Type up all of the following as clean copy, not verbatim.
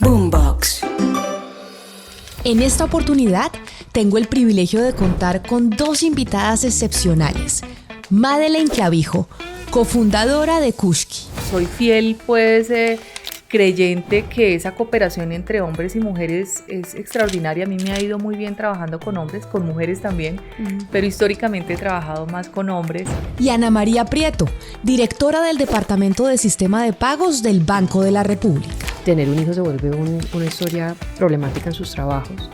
Boombox. En esta oportunidad tengo el privilegio de contar con dos invitadas excepcionales. Madeleine Clavijo, cofundadora de Kushki. Soy fiel, creyente que esa cooperación entre hombres y mujeres es extraordinaria. A mí me ha ido muy bien trabajando con hombres, con mujeres también, pero históricamente he trabajado más con hombres. Y Ana María Prieto, directora del Departamento de Sistema de Pagos del Banco de la República. Tener un hijo se vuelve una historia problemática en sus trabajos.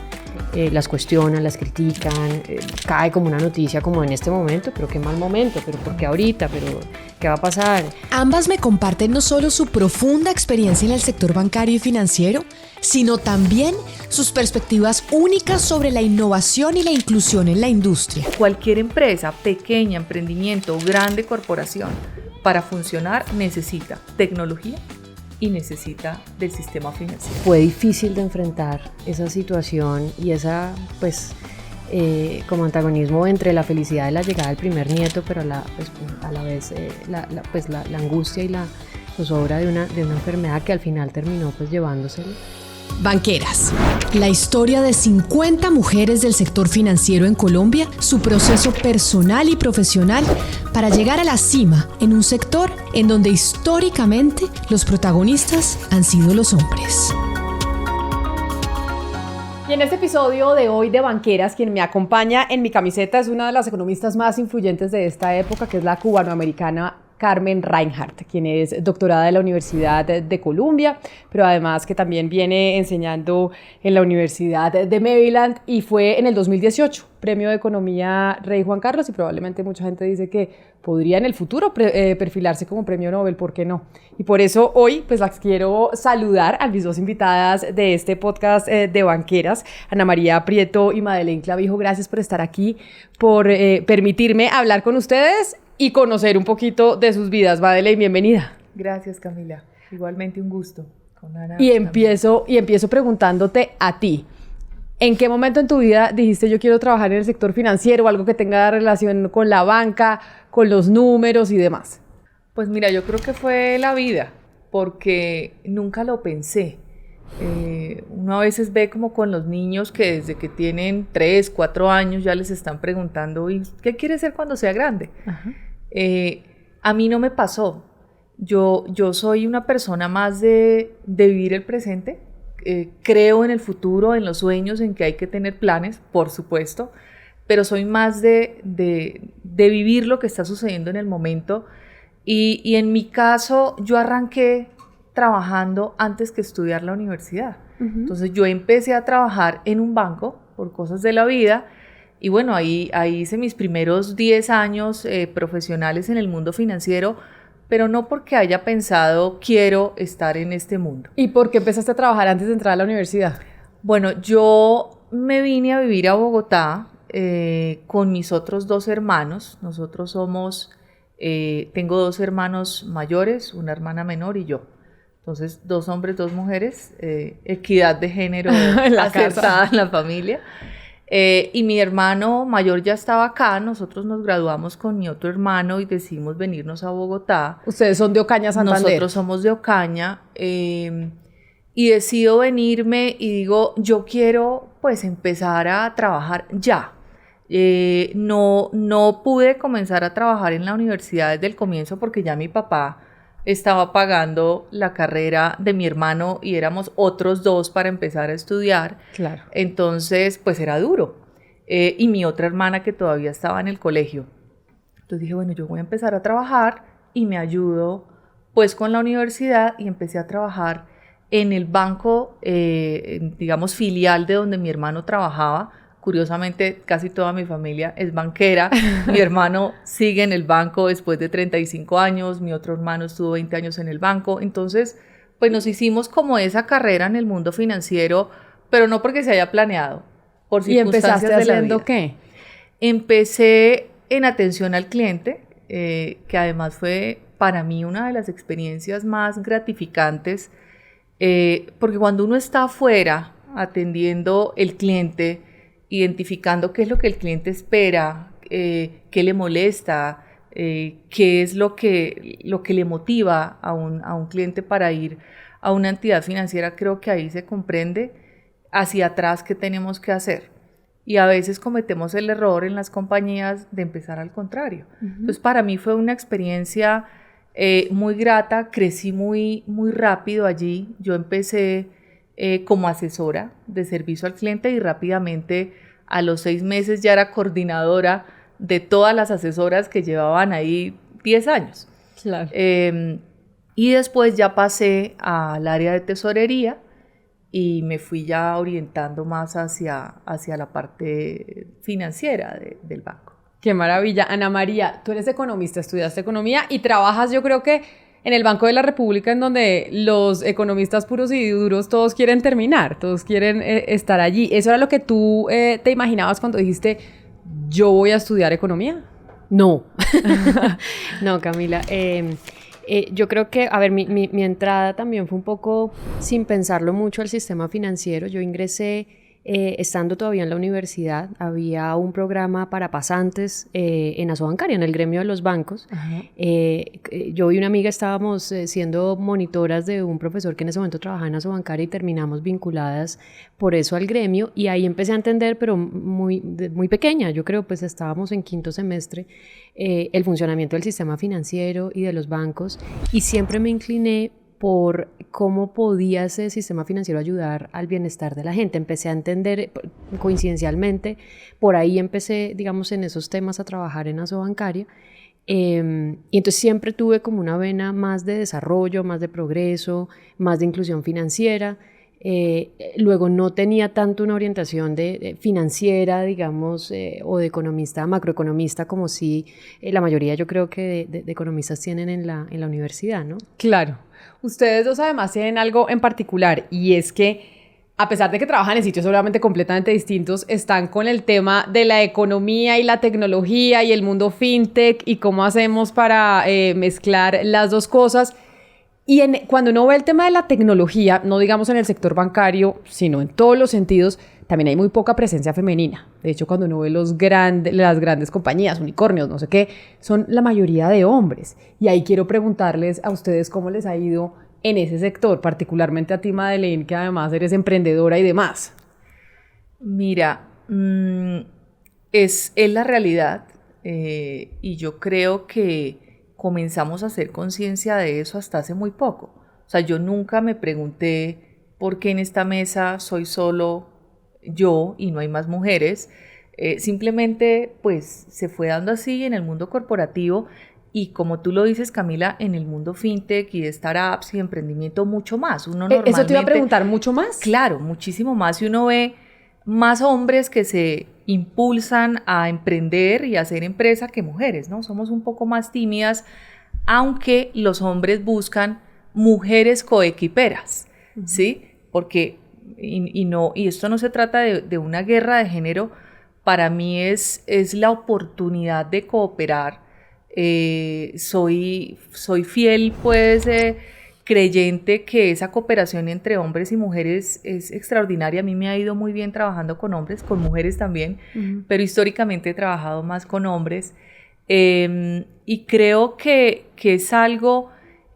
Las cuestionan, las critican, cae como una noticia como en este momento, pero qué mal momento, pero ¿por qué ahorita? Pero ¿qué va a pasar? Ambas me comparten no solo su profunda experiencia en el sector bancario y financiero, sino también sus perspectivas únicas sobre la innovación y la inclusión en la industria. Cualquier empresa, pequeña, emprendimiento, grande corporación, para funcionar necesita tecnología y necesita del sistema financiero. Fue difícil de enfrentar esa situación y esa, como antagonismo entre la felicidad de la llegada del primer nieto, pero a la vez la angustia y la zozobra de una enfermedad que al final terminó llevándoselo. Banqueras, la historia de 50 mujeres del sector financiero en Colombia, su proceso personal y profesional para llegar a la cima en un sector en donde históricamente los protagonistas han sido los hombres. Y en este episodio de hoy de Banqueras, quien me acompaña en mi camiseta es una de las economistas más influyentes de esta época, que es la cubanoamericana Carmen Reinhart, quien es doctorada de la Universidad de Columbia, pero además que también viene enseñando en la Universidad de Maryland y fue en el 2018 Premio de Economía Rey Juan Carlos, y probablemente mucha gente dice que podría en el futuro perfilarse como premio Nobel, ¿por qué no? Y por eso hoy las quiero saludar a mis dos invitadas de este podcast de Banqueras, Ana María Prieto y Madeleine Clavijo. Gracias por estar aquí, por permitirme hablar con ustedes y conocer un poquito de sus vidas. Madeleine, bienvenida. Gracias, Camila. Igualmente un gusto. Con Ana, y empiezo preguntándote a ti. ¿En qué momento en tu vida dijiste yo quiero trabajar en el sector financiero, algo que tenga relación con la banca, con los números y demás? Pues mira, yo creo que fue la vida, porque nunca lo pensé. Uno a veces ve como con los niños que desde que tienen 3, 4 años ya les están preguntando ¿y qué quiere ser cuando sea grande? A mí no me pasó. Yo soy una persona más de vivir el presente. Creo en el futuro, en los sueños, en que hay que tener planes, por supuesto, pero soy más de vivir lo que está sucediendo en el momento. Y en mi caso, yo arranqué trabajando antes que estudiar la universidad. Entonces yo empecé a trabajar en un banco por cosas de la vida y bueno, ahí hice mis primeros 10 años profesionales en el mundo financiero, pero no porque haya pensado quiero estar en este mundo. ¿Y por qué empezaste a trabajar antes de entrar a la universidad? Bueno, yo me vine a vivir a Bogotá con mis otros 2 hermanos. Nosotros tengo 2 hermanos mayores, una hermana menor y yo. Entonces, 2 hombres, 2 mujeres, equidad de género acertada en la familia. Y mi hermano mayor ya estaba acá, nosotros nos graduamos con mi otro hermano y decidimos venirnos a Bogotá. ¿Ustedes son de Ocaña, Santander? Nosotros somos de Ocaña y decido venirme y digo, yo quiero empezar a trabajar ya. No pude comenzar a trabajar en la universidad desde el comienzo porque ya mi papá estaba pagando la carrera de mi hermano y éramos otros 2 para empezar a estudiar. Claro. Entonces, era duro. Y mi otra hermana que todavía estaba en el colegio. Entonces dije, bueno, yo voy a empezar a trabajar y me ayudo con la universidad y empecé a trabajar en el banco, digamos, filial de donde mi hermano trabajaba. Curiosamente, casi toda mi familia es banquera. Mi hermano sigue en el banco después de 35 años, mi otro hermano estuvo 20 años en el banco. Entonces, nos hicimos como esa carrera en el mundo financiero, pero no porque se haya planeado, por circunstancias de la vida. ¿Y empezaste haciendo qué? Empecé en atención al cliente, que además fue para mí una de las experiencias más gratificantes, porque cuando uno está afuera atendiendo el cliente, identificando qué es lo que el cliente espera, qué le molesta, qué es lo que le motiva a un cliente para ir a una entidad financiera, creo que ahí se comprende hacia atrás qué tenemos que hacer. Y a veces cometemos el error en las compañías de empezar al contrario. Entonces, para mí fue una experiencia muy grata, crecí muy rápido allí. Yo empecé como asesora de servicio al cliente y rápidamente a los 6 meses ya era coordinadora de todas las asesoras que llevaban ahí 10 años. Claro. Y después ya pasé al área de tesorería y me fui ya orientando más hacia la parte financiera del banco. Qué maravilla. Ana María, tú eres economista, estudiaste economía y trabajas, yo creo que en el Banco de la República, en donde los economistas puros y duros todos quieren terminar, todos quieren estar allí. ¿Eso era lo que tú te imaginabas cuando dijiste, yo voy a estudiar economía? No, no, Camila. Yo creo que, a ver, mi entrada también fue un poco sin pensarlo mucho al sistema financiero. Yo ingresé estando todavía en la universidad. Había un programa para pasantes en Asobancaria, en el gremio de los bancos. Yo y una amiga estábamos siendo monitoras de un profesor que en ese momento trabajaba en Asobancaria y terminamos vinculadas por eso al gremio, y ahí empecé a entender, pero muy pequeña, yo creo, pues estábamos en 5º semestre, el funcionamiento del sistema financiero y de los bancos, y siempre me incliné por cómo podía ese sistema financiero ayudar al bienestar de la gente. Empecé a entender coincidencialmente, por ahí empecé, digamos, en esos temas a trabajar en Asobancaria, y entonces siempre tuve como una vena más de desarrollo, más de progreso, más de inclusión financiera. Luego no tenía tanto una orientación de financiera, digamos, o de economista, macroeconomista, como sí la mayoría, yo creo que de economistas tienen en la universidad, ¿no? Claro. Ustedes dos además tienen algo en particular, y es que a pesar de que trabajan en sitios obviamente completamente distintos, están con el tema de la economía y la tecnología y el mundo fintech y cómo hacemos para mezclar las dos cosas. Y cuando uno ve el tema de la tecnología, no digamos en el sector bancario, sino en todos los sentidos, también hay muy poca presencia femenina. De hecho, cuando uno ve las grandes compañías, unicornios, no sé qué, son la mayoría de hombres. Y ahí quiero preguntarles a ustedes cómo les ha ido en ese sector, particularmente a ti, Madeleine, que además eres emprendedora y demás. Mira, es la realidad, y yo creo que comenzamos a hacer conciencia de eso hasta hace muy poco. O sea, yo nunca me pregunté por qué en esta mesa soy solo yo y no hay más mujeres. Simplemente, pues, se fue dando así en el mundo corporativo y, como tú lo dices, Camila, en el mundo fintech y de startups y emprendimiento mucho más. Uno normalmente, ¿eso te iba a preguntar, mucho más? Claro, muchísimo más. Y uno ve más hombres que se impulsan a emprender y a hacer empresa que mujeres, ¿no? Somos un poco más tímidas, aunque los hombres buscan mujeres coequiperas, ¿sí? Porque, y esto no se trata de una guerra de género, para mí es la oportunidad de cooperar. Soy fiel, pues, creyente que esa cooperación entre hombres y mujeres es extraordinaria. A mí me ha ido muy bien trabajando con hombres, con mujeres también, pero históricamente he trabajado más con hombres, y creo que es algo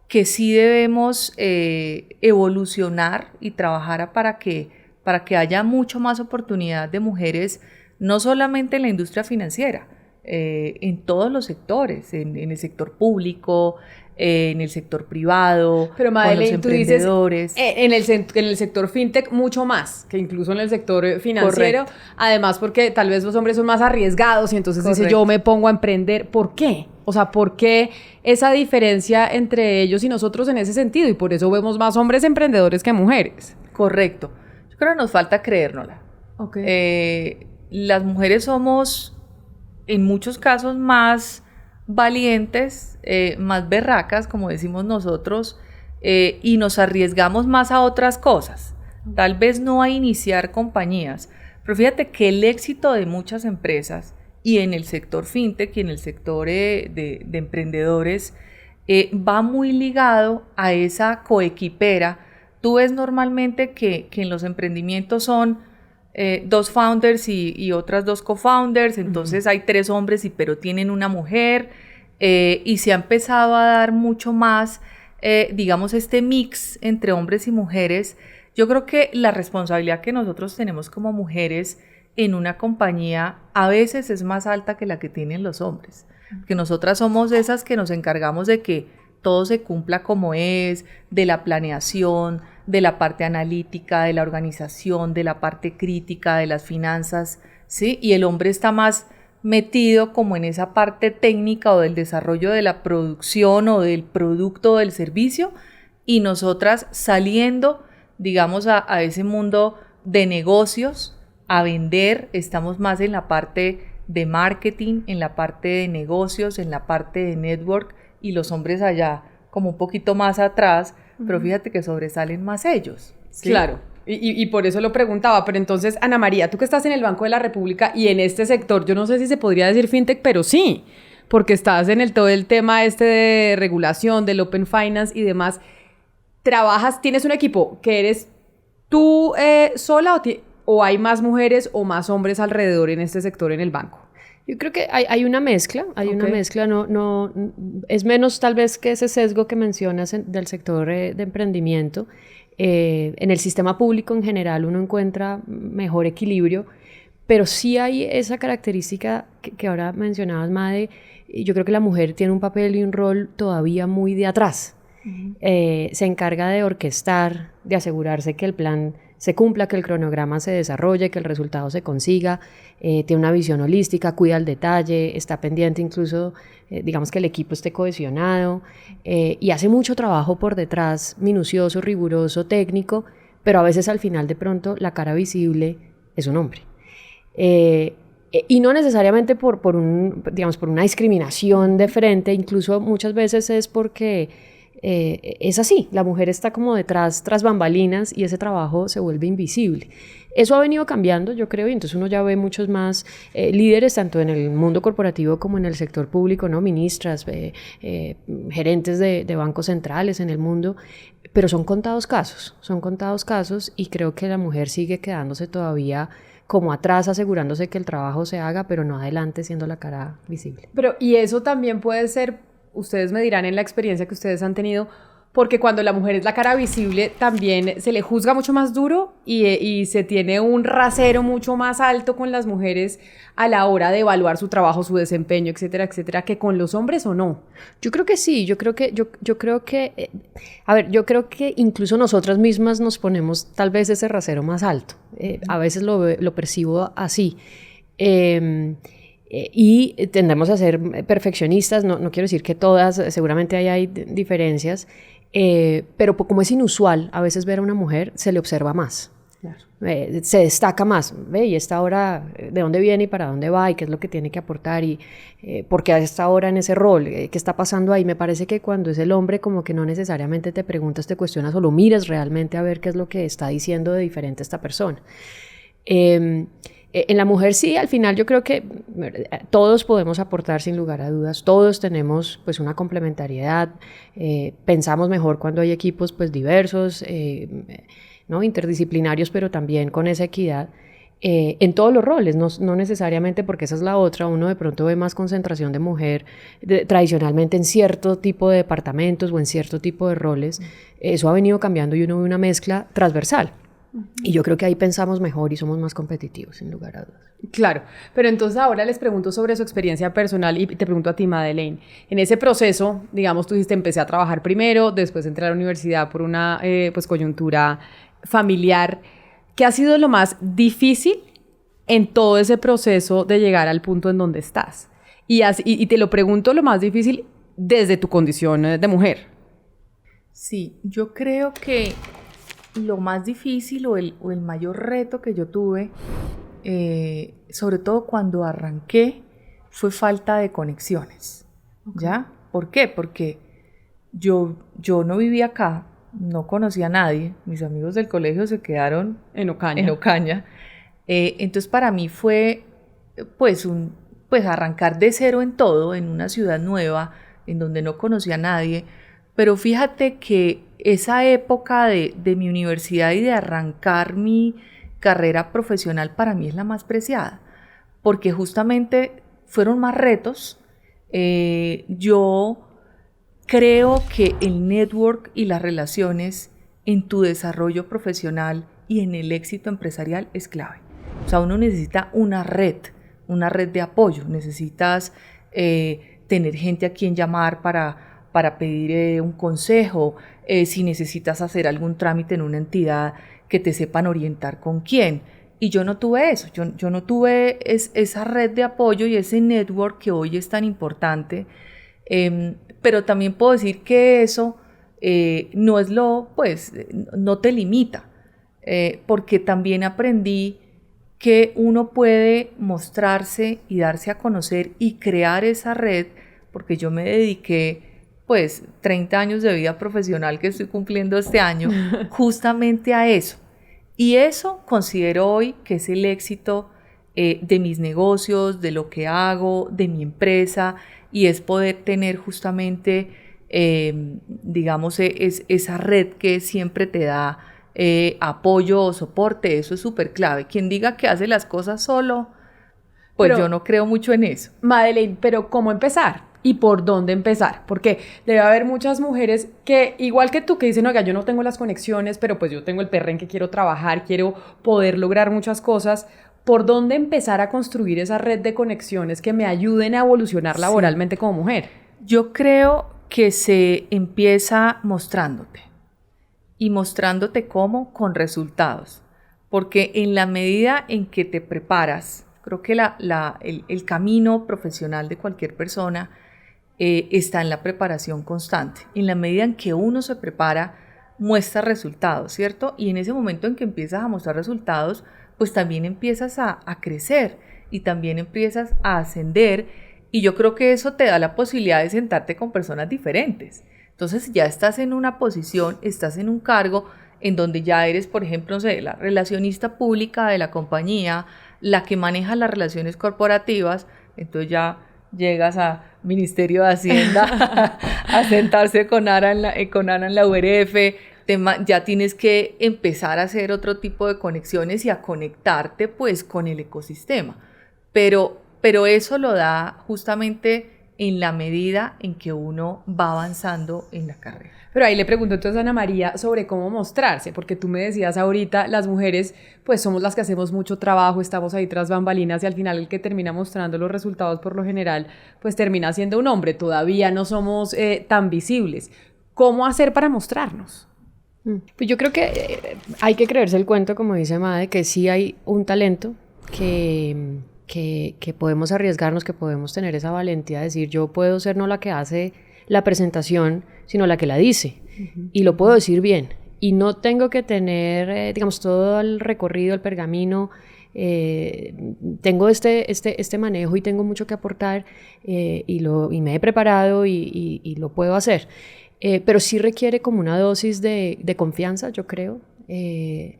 que sí debemos evolucionar y trabajar para que haya mucho más oportunidad de mujeres, no solamente en la industria financiera, en todos los sectores, en el sector público, en el sector privado, pero Madeleine, con los emprendedores. Tú dices, en el sector fintech mucho más que incluso en el sector financiero. Correcto. Además, porque tal vez los hombres son más arriesgados y entonces dice, yo me pongo a emprender. ¿Por qué? O sea, ¿por qué esa diferencia entre ellos y nosotros en ese sentido? Y por eso vemos más hombres emprendedores que mujeres. Correcto. Yo creo que nos falta creérnosla. Okay. Las mujeres somos, en muchos casos, más valientes, más berracas, como decimos nosotros, y nos arriesgamos más a otras cosas. Tal vez no a iniciar compañías, pero fíjate que el éxito de muchas empresas, y en el sector fintech y en el sector de emprendedores, va muy ligado a esa coequipera. Tú ves normalmente que en los emprendimientos son 2 founders y otras 2 co-founders, entonces hay 3 hombres pero tienen una mujer, y se ha empezado a dar mucho más digamos, este mix entre hombres y mujeres, yo creo que la responsabilidad que nosotros tenemos como mujeres en una compañía a veces es más alta que la que tienen los hombres, que nosotras somos esas que nos encargamos de que todo se cumpla como es, de la planeación, de la parte analítica, de la organización, de la parte crítica, de las finanzas, ¿sí? Y el hombre está más metido como en esa parte técnica o del desarrollo de la producción o del producto o del servicio, y nosotras saliendo, digamos, a ese mundo de negocios, a vender, estamos más en la parte de marketing, en la parte de negocios, en la parte de network, y los hombres allá como un poquito más atrás, pero fíjate que sobresalen más ellos, ¿sí? Claro, y por eso lo preguntaba, pero entonces, Ana María, tú que estás en el Banco de la República y en este sector, yo no sé si se podría decir fintech, pero sí, porque estás en todo el tema este de regulación, del open finance y demás, tienes un equipo que eres tú sola o hay más mujeres o más hombres alrededor en este sector en el banco. Yo creo que hay una mezcla, una mezcla, no, es menos tal vez que ese sesgo que mencionas del sector de emprendimiento. En el sistema público en general uno encuentra mejor equilibrio, pero sí hay esa característica que ahora mencionabas, Made. Yo creo que la mujer tiene un papel y un rol todavía muy de atrás. Se encarga de orquestar, de asegurarse que el plan se cumpla, que el cronograma se desarrolle, que el resultado se consiga, tiene una visión holística, cuida el detalle, está pendiente incluso, digamos que el equipo esté cohesionado, y hace mucho trabajo por detrás, minucioso, riguroso, técnico, pero a veces al final de pronto la cara visible es un hombre. Y no necesariamente por una discriminación de frente, incluso muchas veces es porque es así, la mujer está como detrás, tras bambalinas, y ese trabajo se vuelve invisible. Eso ha venido cambiando, yo creo, y entonces uno ya ve muchos más líderes, tanto en el mundo corporativo como en el sector público, ¿no? Ministras, gerentes de bancos centrales en el mundo, pero son contados casos, y creo que la mujer sigue quedándose todavía como atrás, asegurándose que el trabajo se haga, pero no adelante, siendo la cara visible. Pero, y eso también puede ser, ustedes me dirán en la experiencia que ustedes han tenido, porque cuando la mujer es la cara visible también se le juzga mucho más duro y se tiene un rasero mucho más alto con las mujeres a la hora de evaluar su trabajo, su desempeño, etcétera, etcétera, que con los hombres, ¿o no? Yo creo que sí, yo creo que incluso nosotras mismas nos ponemos tal vez ese rasero más alto. A veces lo percibo así. Y tendemos a ser perfeccionistas, no quiero decir que todas, seguramente hay diferencias, pero como es inusual a veces ver a una mujer, se le observa más. Claro. Se destaca más, ¿ve? Y esta hora, ¿de dónde viene y para dónde va? Y qué es lo que tiene que aportar, y por qué a esta hora en ese rol, qué está pasando ahí. Me parece que cuando es el hombre, como que no necesariamente te preguntas, te cuestionas, o lo miras realmente a ver qué es lo que está diciendo de diferente esta persona. En la mujer sí, al final yo creo que todos podemos aportar sin lugar a dudas, todos tenemos pues una complementariedad, pensamos mejor cuando hay equipos pues diversos, ¿no? Interdisciplinarios, pero también con esa equidad en todos los roles, no necesariamente, porque esa es la otra, uno de pronto ve más concentración de mujer tradicionalmente en cierto tipo de departamentos o en cierto tipo de roles. Eso ha venido cambiando y uno ve una mezcla transversal. Y yo creo que ahí pensamos mejor y somos más competitivos, sin lugar a dudas. Claro, pero entonces ahora les pregunto sobre su experiencia personal y te pregunto a ti, Madeleine. En ese proceso, digamos, tú dijiste, empecé a trabajar primero, después entré a la universidad por una pues coyuntura familiar. ¿Qué ha sido lo más difícil en todo ese proceso de llegar al punto en donde estás? Y te lo pregunto, lo más difícil desde tu condición de mujer. Sí, yo creo que lo más difícil o el mayor reto que yo tuve, sobre todo cuando arranqué, fue falta de conexiones. Okay. ¿Ya? ¿Por qué? Porque yo no vivía acá, no conocía a nadie, mis amigos del colegio se quedaron en Ocaña. Entonces para mí fue pues arrancar de cero en todo, en una ciudad nueva, en donde no conocía a nadie. Pero fíjate que esa época de mi universidad y de arrancar mi carrera profesional para mí es la más preciada, porque justamente fueron más retos. Yo creo que el network y las relaciones en tu desarrollo profesional y en el éxito empresarial es clave. O sea, uno necesita una red de apoyo, necesitas tener gente a quien llamar para pedir un consejo, si necesitas hacer algún trámite en una entidad, que te sepan orientar con quién. Y yo no tuve eso, yo no tuve esa red de apoyo y ese network que hoy es tan importante, pero también puedo decir que eso no es no te limita, porque también aprendí que uno puede mostrarse y darse a conocer y crear esa red, porque yo me dediqué 30 años de vida profesional que estoy cumpliendo este año justamente a eso. Y eso considero hoy que es el éxito de mis negocios, de lo que hago, de mi empresa, y es poder tener justamente, digamos, esa red que siempre te da apoyo o soporte. Eso es súper clave. Quien diga que hace las cosas solo, pero yo no creo mucho en eso. Madeleine, pero ¿cómo empezar? ¿Y por dónde empezar? Porque debe haber muchas mujeres que, igual que tú, que dicen, oiga, yo no tengo las conexiones, pero pues yo tengo el perren que quiero trabajar, quiero poder lograr muchas cosas. ¿Por dónde empezar a construir esa red de conexiones que me ayuden a evolucionar laboralmente como mujer? Yo creo que se empieza mostrándote. Y mostrándote cómo, con resultados. Porque en la medida en que te preparas, creo que el camino profesional de cualquier persona está en la preparación constante. En la medida en que uno se prepara, muestra resultados, ¿cierto? Y en ese momento en que empiezas a mostrar resultados, pues también empiezas a crecer y también empiezas a ascender. Y yo creo que eso te da la posibilidad de sentarte con personas diferentes. Entonces ya estás en una posición, estás en un cargo en donde ya eres, por ejemplo, no sé, la relacionista pública de la compañía, la que maneja las relaciones corporativas. Entonces ya llegas a Ministerio de Hacienda a sentarse con Ana en la URF, ya tienes que empezar a hacer otro tipo de conexiones y a conectarte pues con el ecosistema. Pero eso lo da justamente en la medida en que uno va avanzando en la carrera. Pero ahí le pregunto entonces a Ana María sobre cómo mostrarse, porque tú me decías ahorita, las mujeres pues somos las que hacemos mucho trabajo, estamos ahí tras bambalinas y al final el que termina mostrando los resultados por lo general pues termina siendo un hombre, todavía no somos tan visibles. ¿Cómo hacer para mostrarnos? Pues yo creo que hay que creerse el cuento, como dice Made, que sí hay un talento que podemos arriesgarnos, que podemos tener esa valentía de decir yo puedo ser no la que hace la presentación, sino la que la dice. Y lo puedo decir bien. Y no tengo que tener, digamos, todo el recorrido, el pergamino. Tengo este manejo y tengo mucho que aportar y me he preparado y lo puedo hacer. Pero sí requiere como una dosis de confianza, yo creo, de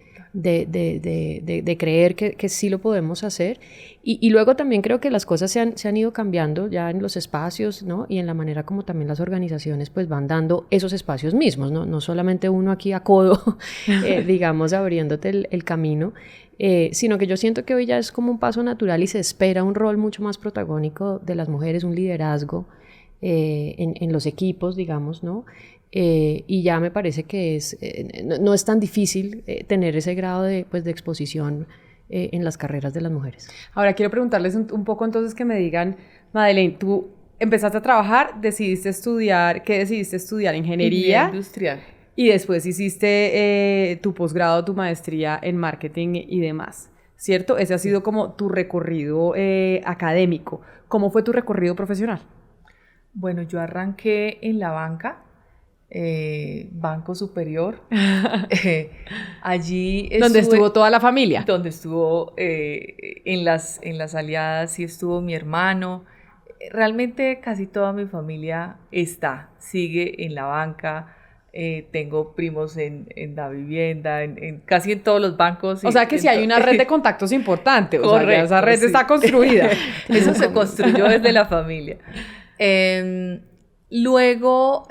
creer que sí lo podemos hacer. Y luego también creo que las cosas se han ido cambiando ya en los espacios, ¿no? Y en la manera como también las organizaciones pues van dando esos espacios mismos, ¿no? No solamente uno aquí a codo, digamos, abriéndote el camino, sino que yo siento que hoy ya es como un paso natural y se espera un rol mucho más protagónico de las mujeres, un liderazgo en los equipos, digamos, ¿no? Y ya me parece que no es tan difícil tener ese grado de exposición en las carreras de las mujeres. Ahora quiero preguntarles un poco entonces que me digan, Madeleine, tú empezaste a trabajar, decidiste estudiar ingeniería industrial. Y después hiciste tu posgrado, tu maestría en marketing y demás, ¿cierto? Ese ha sido como tu recorrido académico. ¿Cómo fue tu recorrido profesional? Bueno, yo arranqué en la banca, Banco Superior. Allí estuve, ¿Donde estuvo toda la familia? Donde estuvo en las aliadas, sí estuvo mi hermano. Realmente casi toda mi familia sigue en la banca. Tengo primos en Da Vivienda, casi en todos los bancos. O sea que sí hay una red de contactos importante. Correcto, sea, esa red está construida. Eso se construyó desde la familia. Luego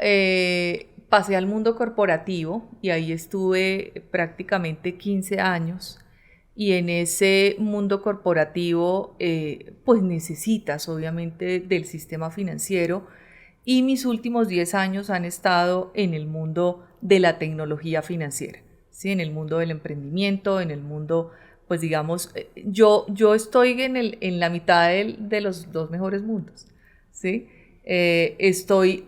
pasé al mundo corporativo y ahí estuve prácticamente 15 años. Y en ese mundo corporativo, pues necesitas obviamente del sistema financiero y mis últimos 10 años han estado en el mundo de la tecnología financiera, ¿sí? En el mundo del emprendimiento, en el mundo, pues digamos, yo estoy en la mitad de los dos mejores mundos, ¿sí? Estoy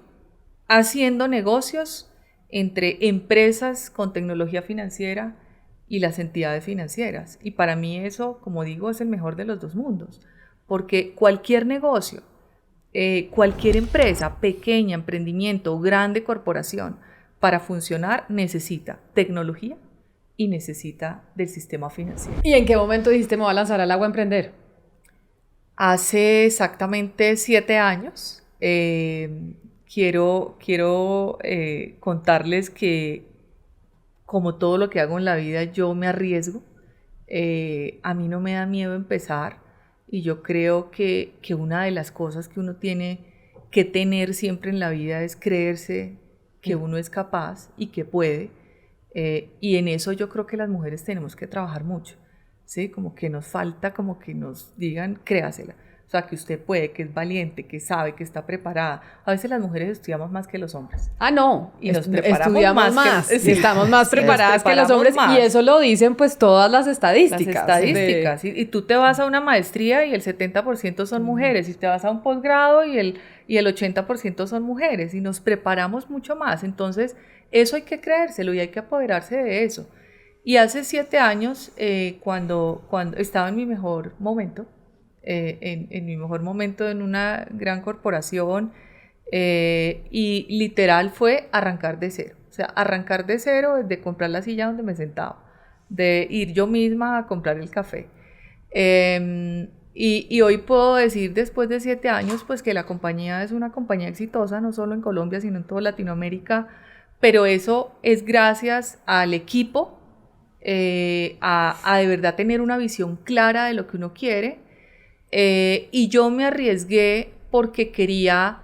haciendo negocios entre empresas con tecnología financiera y las entidades financieras. Y para mí eso, como digo, es el mejor de los dos mundos, porque cualquier negocio, cualquier empresa, pequeña, emprendimiento, grande corporación, para funcionar necesita tecnología y necesita del sistema financiero. ¿Y en qué momento dijiste me voy a lanzar al agua a emprender? Hace exactamente 7 años. Quiero contarles que, como todo lo que hago en la vida, yo me arriesgo. A mí no me da miedo empezar, y yo creo que una de las cosas que uno tiene que tener siempre en la vida es creerse que uno es capaz y que puede, y en eso yo creo que las mujeres tenemos que trabajar mucho, ¿sí? Como que nos falta, como que nos digan, créasela. O sea, que usted puede, que es valiente, que sabe, que está preparada. A veces las mujeres estudiamos más que los hombres. Ah, no, y nos preparamos estudiamos más. sí, estamos más preparadas que los hombres más. Y eso lo dicen pues todas las estadísticas. Las estadísticas. Y tú te vas a una maestría y el 70% son mujeres, y te vas a un posgrado y el 80% son mujeres, y nos preparamos mucho más. Entonces, eso hay que creérselo y hay que apoderarse de eso. Y hace 7 años, cuando estaba en mi mejor momento, en mi mejor momento en una gran corporación, y literal fue arrancar de cero. O sea, arrancar de cero desde comprar la silla donde me sentaba, de ir yo misma a comprar el café. Y hoy puedo decir, después de 7 años, pues que la compañía es una compañía exitosa, no solo en Colombia, sino en toda Latinoamérica, pero eso es gracias al equipo, a de verdad tener una visión clara de lo que uno quiere. Y yo me arriesgué porque quería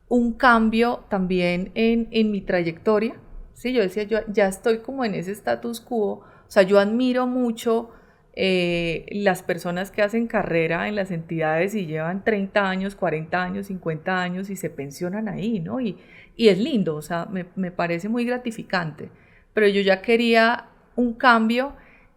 un cambio también en mi trayectoria, ¿sí? Yo decía, yo ya estoy como en ese status quo. O sea, yo admiro mucho las personas que hacen carrera en las entidades y llevan 30 años, 40 años, 50 años y se pensionan ahí, ¿no? Y es lindo, o sea, me parece muy gratificante. Pero yo ya quería un cambio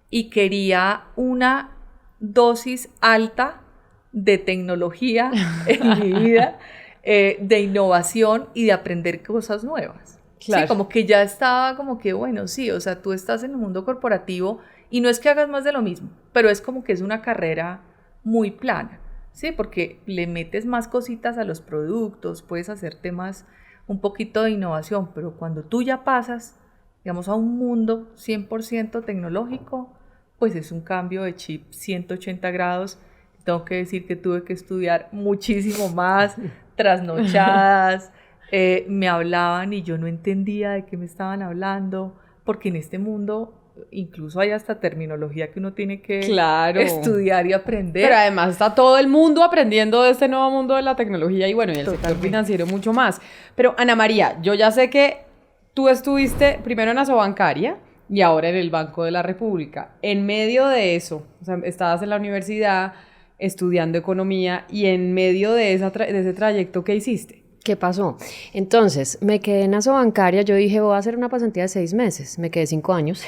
y quería una dosis alta de tecnología en mi vida, de innovación y de aprender cosas nuevas. Claro. Sí, como que ya estaba como que, bueno, sí, o sea, tú estás en el mundo corporativo y no es que hagas más de lo mismo, pero es como que es una carrera muy plana, ¿sí? Porque le metes más cositas a los productos, puedes hacer temas un poquito de innovación, pero cuando tú ya pasas, digamos, a un mundo 100% tecnológico, pues es un cambio de chip 180 grados. Tengo que decir que tuve que estudiar muchísimo más, trasnochadas, me hablaban y yo no entendía de qué me estaban hablando, porque en este mundo incluso hay hasta terminología que uno tiene que estudiar y aprender. Pero además está todo el mundo aprendiendo de este nuevo mundo de la tecnología y bueno, y el sector financiero mucho más. Pero Ana María, yo ya sé que tú estuviste primero en Asobancaria y ahora en el Banco de la República. En medio de eso, o sea, estabas en la universidad estudiando economía y en medio de ese trayecto, ¿qué hiciste? ¿Qué pasó? Entonces, me quedé en Asobancaria, yo dije, voy a hacer una pasantía de 6 meses, me quedé 5 años,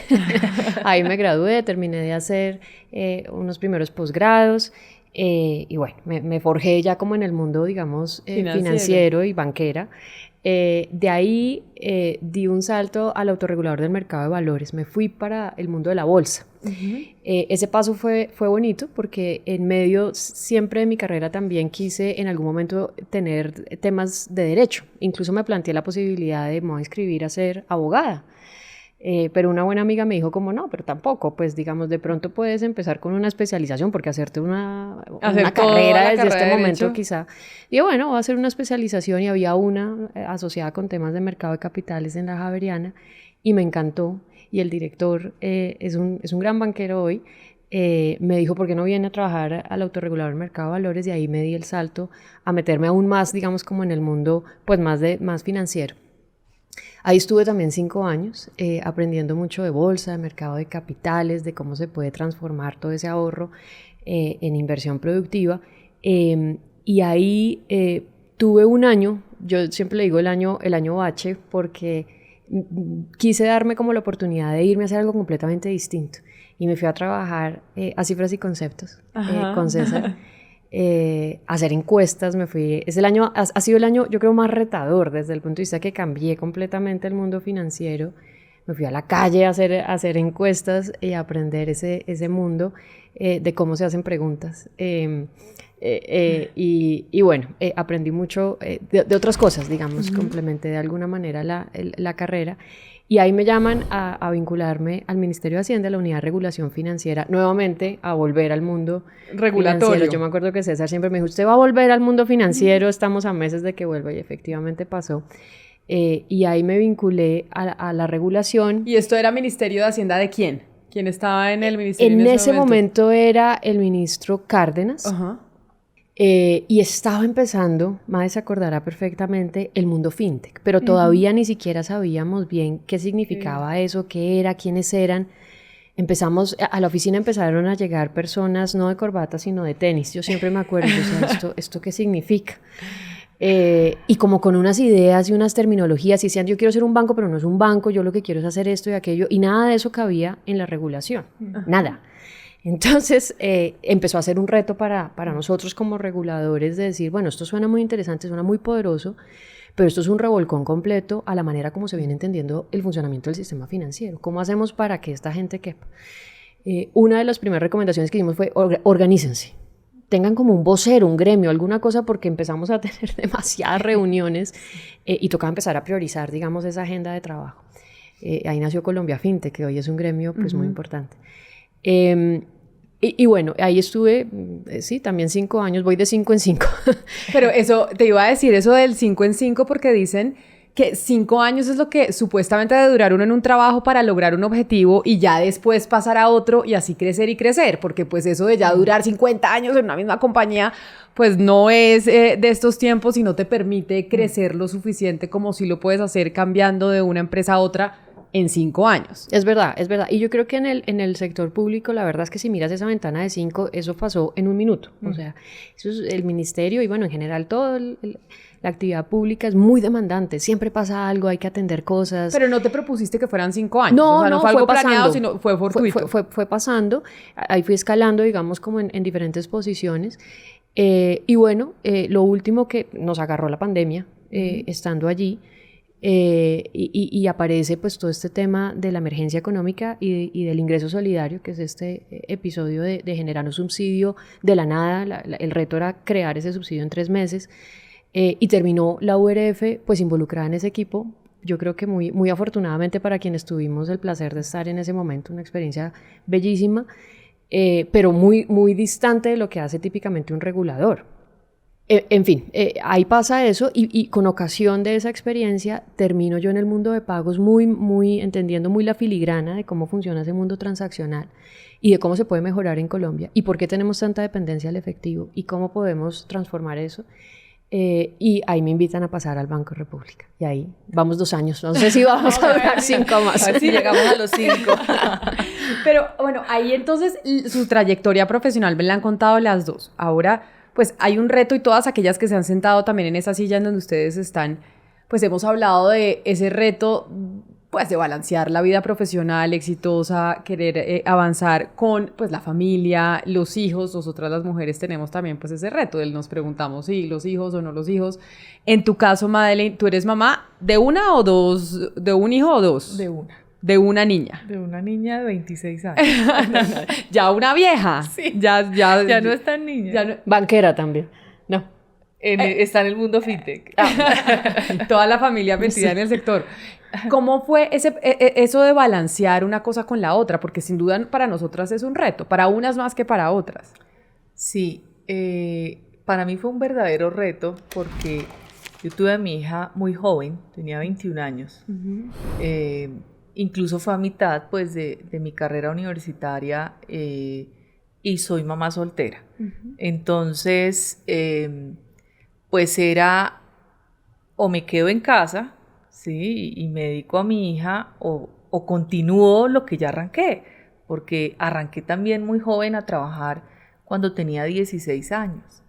ahí me gradué, terminé de hacer unos primeros posgrados, y bueno, me forjé ya como en el mundo, digamos, financiero y banquera. De ahí di un salto al autorregulador del mercado de valores, me fui para el mundo de la bolsa. Ese paso fue bonito porque en medio siempre de mi carrera también quise en algún momento tener temas de derecho, incluso me planteé la posibilidad de me voy a inscribir a ser abogada. Pero una buena amiga me dijo como no, pero tampoco, pues digamos de pronto puedes empezar con una especialización porque hacerte una carrera desde este momento quizá. Y bueno, voy a hacer una especialización y había una asociada con temas de mercado de capitales en la Javeriana y me encantó y el director es un gran banquero hoy, me dijo ¿por qué no viene a trabajar al autorregulador del mercado de valores? Y ahí me di el salto a meterme aún más, digamos como en el mundo pues más financiero. Ahí estuve también 5 años aprendiendo mucho de bolsa, de mercado de capitales, de cómo se puede transformar todo ese ahorro en inversión productiva. Y ahí tuve un año yo siempre le digo el año bache porque quise darme como la oportunidad de irme a hacer algo completamente distinto. Y me fui a trabajar a Cifras y Conceptos con César. Hacer encuestas, ha sido el año yo creo más retador desde el punto de vista que cambié completamente el mundo financiero. Me fui a la calle a hacer encuestas y a aprender ese mundo de cómo se hacen preguntas. Y bueno, aprendí mucho de otras cosas, digamos, complementé de alguna manera la carrera. Y ahí me llaman a vincularme al Ministerio de Hacienda, a la Unidad de Regulación Financiera, nuevamente a volver al mundo regulatorio. Financiero. Yo me acuerdo que César siempre me dijo, usted va a volver al mundo financiero, estamos a meses de que vuelva, y efectivamente pasó. Y ahí me vinculé a la regulación. ¿Y esto era Ministerio de Hacienda de quién? ¿Quién estaba en el ministerio en ese momento? Era el ministro Cárdenas. Ajá. Y estaba empezando, Mae se acordará perfectamente, el mundo fintech, pero todavía ni siquiera sabíamos bien qué significaba eso, qué era, quiénes eran. A la oficina empezaron a llegar personas no de corbata, sino de tenis. Yo siempre me acuerdo, o sea, ¿esto qué significa? Y como con unas ideas y unas terminologías, y decían, yo quiero ser un banco, pero no es un banco, yo lo que quiero es hacer esto y aquello, y nada de eso cabía en la regulación, nada. Entonces empezó a ser un reto para nosotros como reguladores de decir, bueno, esto suena muy interesante, suena muy poderoso, pero esto es un revolcón completo a la manera como se viene entendiendo el funcionamiento del sistema financiero. ¿Cómo hacemos para que esta gente quepa? Una de las primeras recomendaciones que dimos fue organícense. Tengan como un vocero, un gremio, alguna cosa, porque empezamos a tener demasiadas reuniones y tocaba empezar a priorizar, digamos, esa agenda de trabajo. Ahí nació Colombia Fintech, que hoy es un gremio pues, muy importante. Y bueno, ahí estuve, sí, también 5 años, voy de 5 en 5. Pero eso, te iba a decir eso del 5 en 5 porque dicen que 5 años es lo que supuestamente debe durar uno en un trabajo para lograr un objetivo y ya después pasar a otro y así crecer y crecer, porque pues eso de ya durar 50 años en una misma compañía, pues no es de estos tiempos y no te permite crecer lo suficiente como si lo puedes hacer cambiando de una empresa a otra en 5 años. Es verdad. Y yo creo que en el sector público, la verdad es que si miras esa ventana de 5, eso pasó en un minuto. O sea, eso es el ministerio y bueno, en general todo la actividad pública es muy demandante. Siempre pasa algo, hay que atender cosas. Pero no te propusiste que fueran 5 años. No, o sea, no fue algo pasando, planeado, sino fue fortuito. Fue pasando. Ahí fui escalando, digamos, como en diferentes posiciones. Y bueno, lo último que nos agarró la pandemia, estando allí, y aparece pues todo este tema de la emergencia económica y del ingreso solidario, que es este episodio de generar un subsidio de la nada. El reto era crear ese subsidio en 3 meses, y terminó la URF pues involucrada en ese equipo. Yo creo que muy, muy afortunadamente para quienes tuvimos el placer de estar en ese momento, una experiencia bellísima, pero muy, muy distante de lo que hace típicamente un regulador. En fin, ahí pasa eso y con ocasión de esa experiencia termino yo en el mundo de pagos entendiendo muy la filigrana de cómo funciona ese mundo transaccional y de cómo se puede mejorar en Colombia y por qué tenemos tanta dependencia del efectivo y cómo podemos transformar eso. Y ahí me invitan a pasar al Banco República y ahí vamos 2 años, no sé si vamos a durar 5 más. A ver si llegamos a los 5. Pero bueno, ahí entonces su trayectoria profesional me la han contado las dos. Ahora pues hay un reto y todas aquellas que se han sentado también en esa silla en donde ustedes están, pues hemos hablado de ese reto, pues de balancear la vida profesional exitosa, querer avanzar con pues la familia, los hijos. Nosotras las mujeres tenemos también pues ese reto del nos preguntamos si los hijos o no los hijos. En tu caso, Madeleine, ¿tú eres mamá de una o dos, de un hijo o dos? De una. De una niña. De una niña de 26 años. Ya una vieja. Sí. Ya no es tan niña. Ya no, banquera también. No. Está en el mundo fintech. Toda la familia metida en el sector. ¿Cómo fue eso de balancear una cosa con la otra? Porque sin duda para nosotras es un reto, para unas más que para otras. Sí, para mí fue un verdadero reto porque yo tuve a mi hija muy joven, tenía 21 años. Incluso fue a mitad pues, de mi carrera universitaria y soy mamá soltera. Entonces, pues era o me quedo en casa, ¿sí? y me dedico a mi hija o continúo lo que ya arranqué, porque arranqué también muy joven a trabajar cuando tenía 16 años.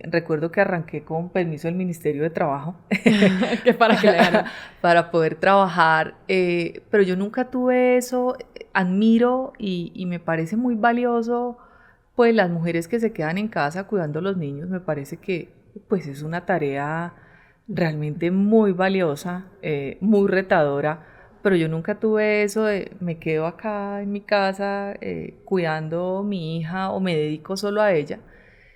Recuerdo que arranqué con permiso del Ministerio de Trabajo que para que le ganan. para poder trabajar, pero yo nunca tuve eso. Admiro y me parece muy valioso pues las mujeres que se quedan en casa cuidando a los niños. Me parece que pues es una tarea realmente muy valiosa, muy retadora, pero yo nunca tuve eso de me quedo acá en mi casa cuidando a mi hija o me dedico solo a ella.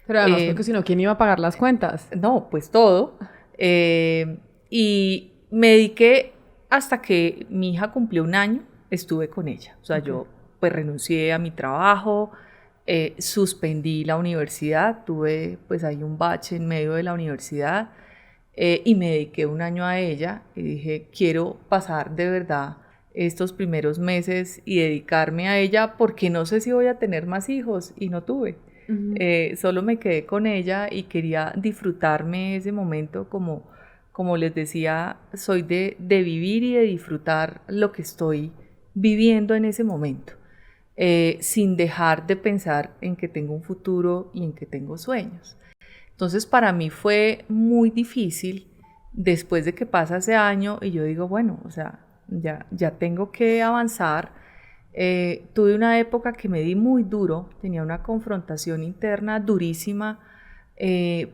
Pero además, porque si no, ¿quién iba a pagar las cuentas? No, pues todo. Y me dediqué hasta que mi hija cumplió 1 año, estuve con ella. O sea, yo pues renuncié a mi trabajo, suspendí la universidad, tuve pues ahí un bache en medio de la universidad y me dediqué 1 año a ella y dije, quiero pasar de verdad estos primeros meses y dedicarme a ella porque no sé si voy a tener más hijos y no tuve. Solo me quedé con ella y quería disfrutarme ese momento, como les decía, soy de vivir y de disfrutar lo que estoy viviendo en ese momento, sin dejar de pensar en que tengo un futuro y en que tengo sueños. Entonces para mí fue muy difícil después de que pasa ese año y yo digo, bueno, o sea, ya tengo que avanzar. Tuve una época que me di muy duro, tenía una confrontación interna durísima,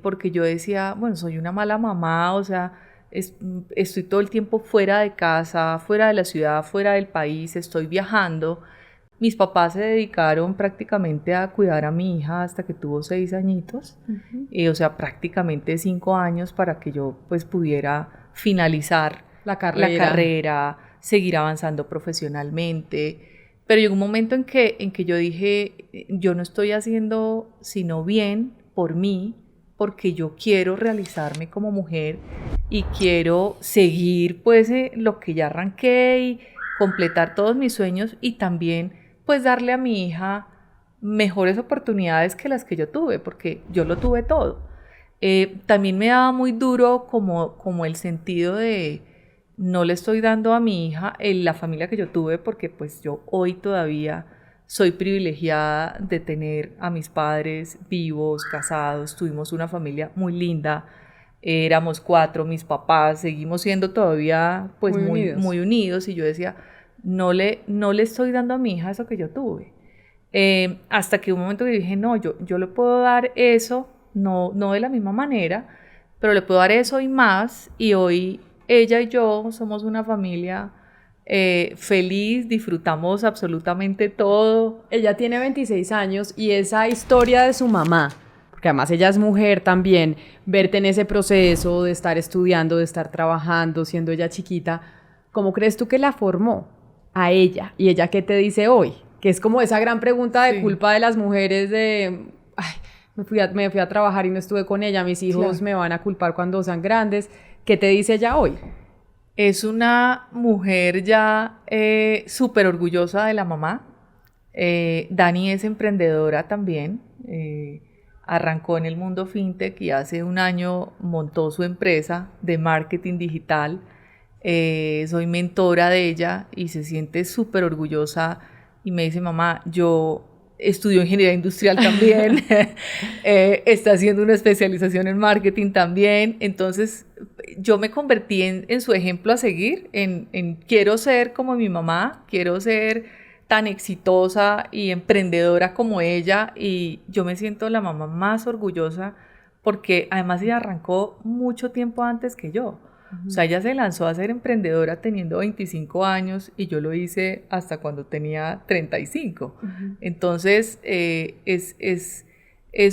porque yo decía, bueno, soy una mala mamá, o sea, estoy todo el tiempo fuera de casa, fuera de la ciudad, fuera del país, estoy viajando. Mis papás se dedicaron prácticamente a cuidar a mi hija hasta que tuvo 6 añitos, o sea, prácticamente 5 años para que yo pues pudiera finalizar la carrera, seguir avanzando profesionalmente. Pero llegó un momento en que yo dije, yo no estoy haciendo sino bien por mí, porque yo quiero realizarme como mujer y quiero seguir pues lo que ya arranqué y completar todos mis sueños y también pues darle a mi hija mejores oportunidades que las que yo tuve, porque yo lo tuve todo. También me daba muy duro como el sentido de no le estoy dando a mi hija la familia que yo tuve, porque pues yo hoy todavía soy privilegiada de tener a mis padres vivos, casados, tuvimos una familia muy linda, éramos 4, mis papás, seguimos siendo todavía pues muy unidos y yo decía, no le estoy dando a mi hija eso que yo tuve. Hasta que un momento que dije, no, yo le puedo dar eso, no de la misma manera, pero le puedo dar eso y más, y hoy ella y yo somos una familia feliz, disfrutamos absolutamente todo. Ella tiene 26 años y esa historia de su mamá, porque además ella es mujer también, verte en ese proceso de estar estudiando, de estar trabajando, siendo ella chiquita, ¿cómo crees tú que la formó a ella? ¿Y ella qué te dice hoy? Que es como esa gran pregunta de culpa de las mujeres de, ay, me fui a trabajar y no estuve con ella, mis hijos me van a culpar cuando sean grandes. ¿Qué te dice ella hoy? Es una mujer ya súper orgullosa de la mamá. Dani es emprendedora también. Arrancó en el mundo fintech y hace 1 año montó su empresa de marketing digital. Soy mentora de ella y se siente súper orgullosa y me dice, mamá, yo estudió ingeniería industrial también, está haciendo una especialización en marketing también. Entonces yo me convertí en su ejemplo a seguir, en quiero ser como mi mamá, quiero ser tan exitosa y emprendedora como ella, y yo me siento la mamá más orgullosa porque además ella arrancó mucho tiempo antes que yo. O sea, ella se lanzó a ser emprendedora teniendo 25 años y yo lo hice hasta cuando tenía 35. Entonces, es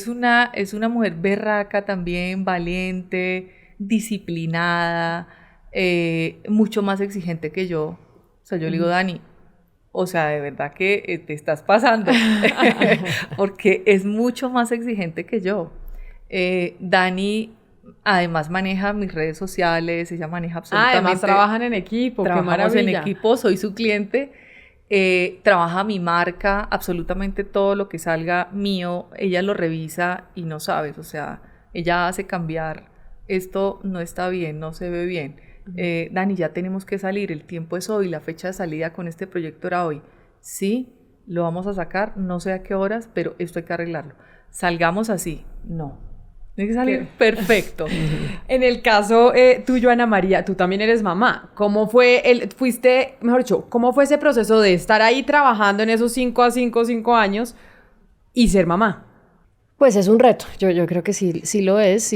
una mujer berraca también, valiente, disciplinada, mucho más exigente que yo. O sea, yo le digo, Dani, o sea, de verdad que te estás pasando, porque es mucho más exigente que yo. Dani además maneja mis redes sociales, ella maneja absolutamente... Además trabajan en equipo, trabajamos en equipo, soy su cliente, trabaja mi marca, absolutamente todo lo que salga mío, ella lo revisa y no sabes, o sea, ella hace cambiar, esto no está bien, no se ve bien. Dani, ya tenemos que salir, el tiempo es hoy, la fecha de salida con este proyecto era hoy. Sí, lo vamos a sacar, no sé a qué horas, pero esto hay que arreglarlo. Salgamos así, no. Tiene que salir perfecto. En el caso tuyo, Ana María, tú también eres mamá. ¿Cómo fue cómo fue ese proceso de estar ahí trabajando en esos 5 años y ser mamá? Pues es un reto, yo creo que sí lo es.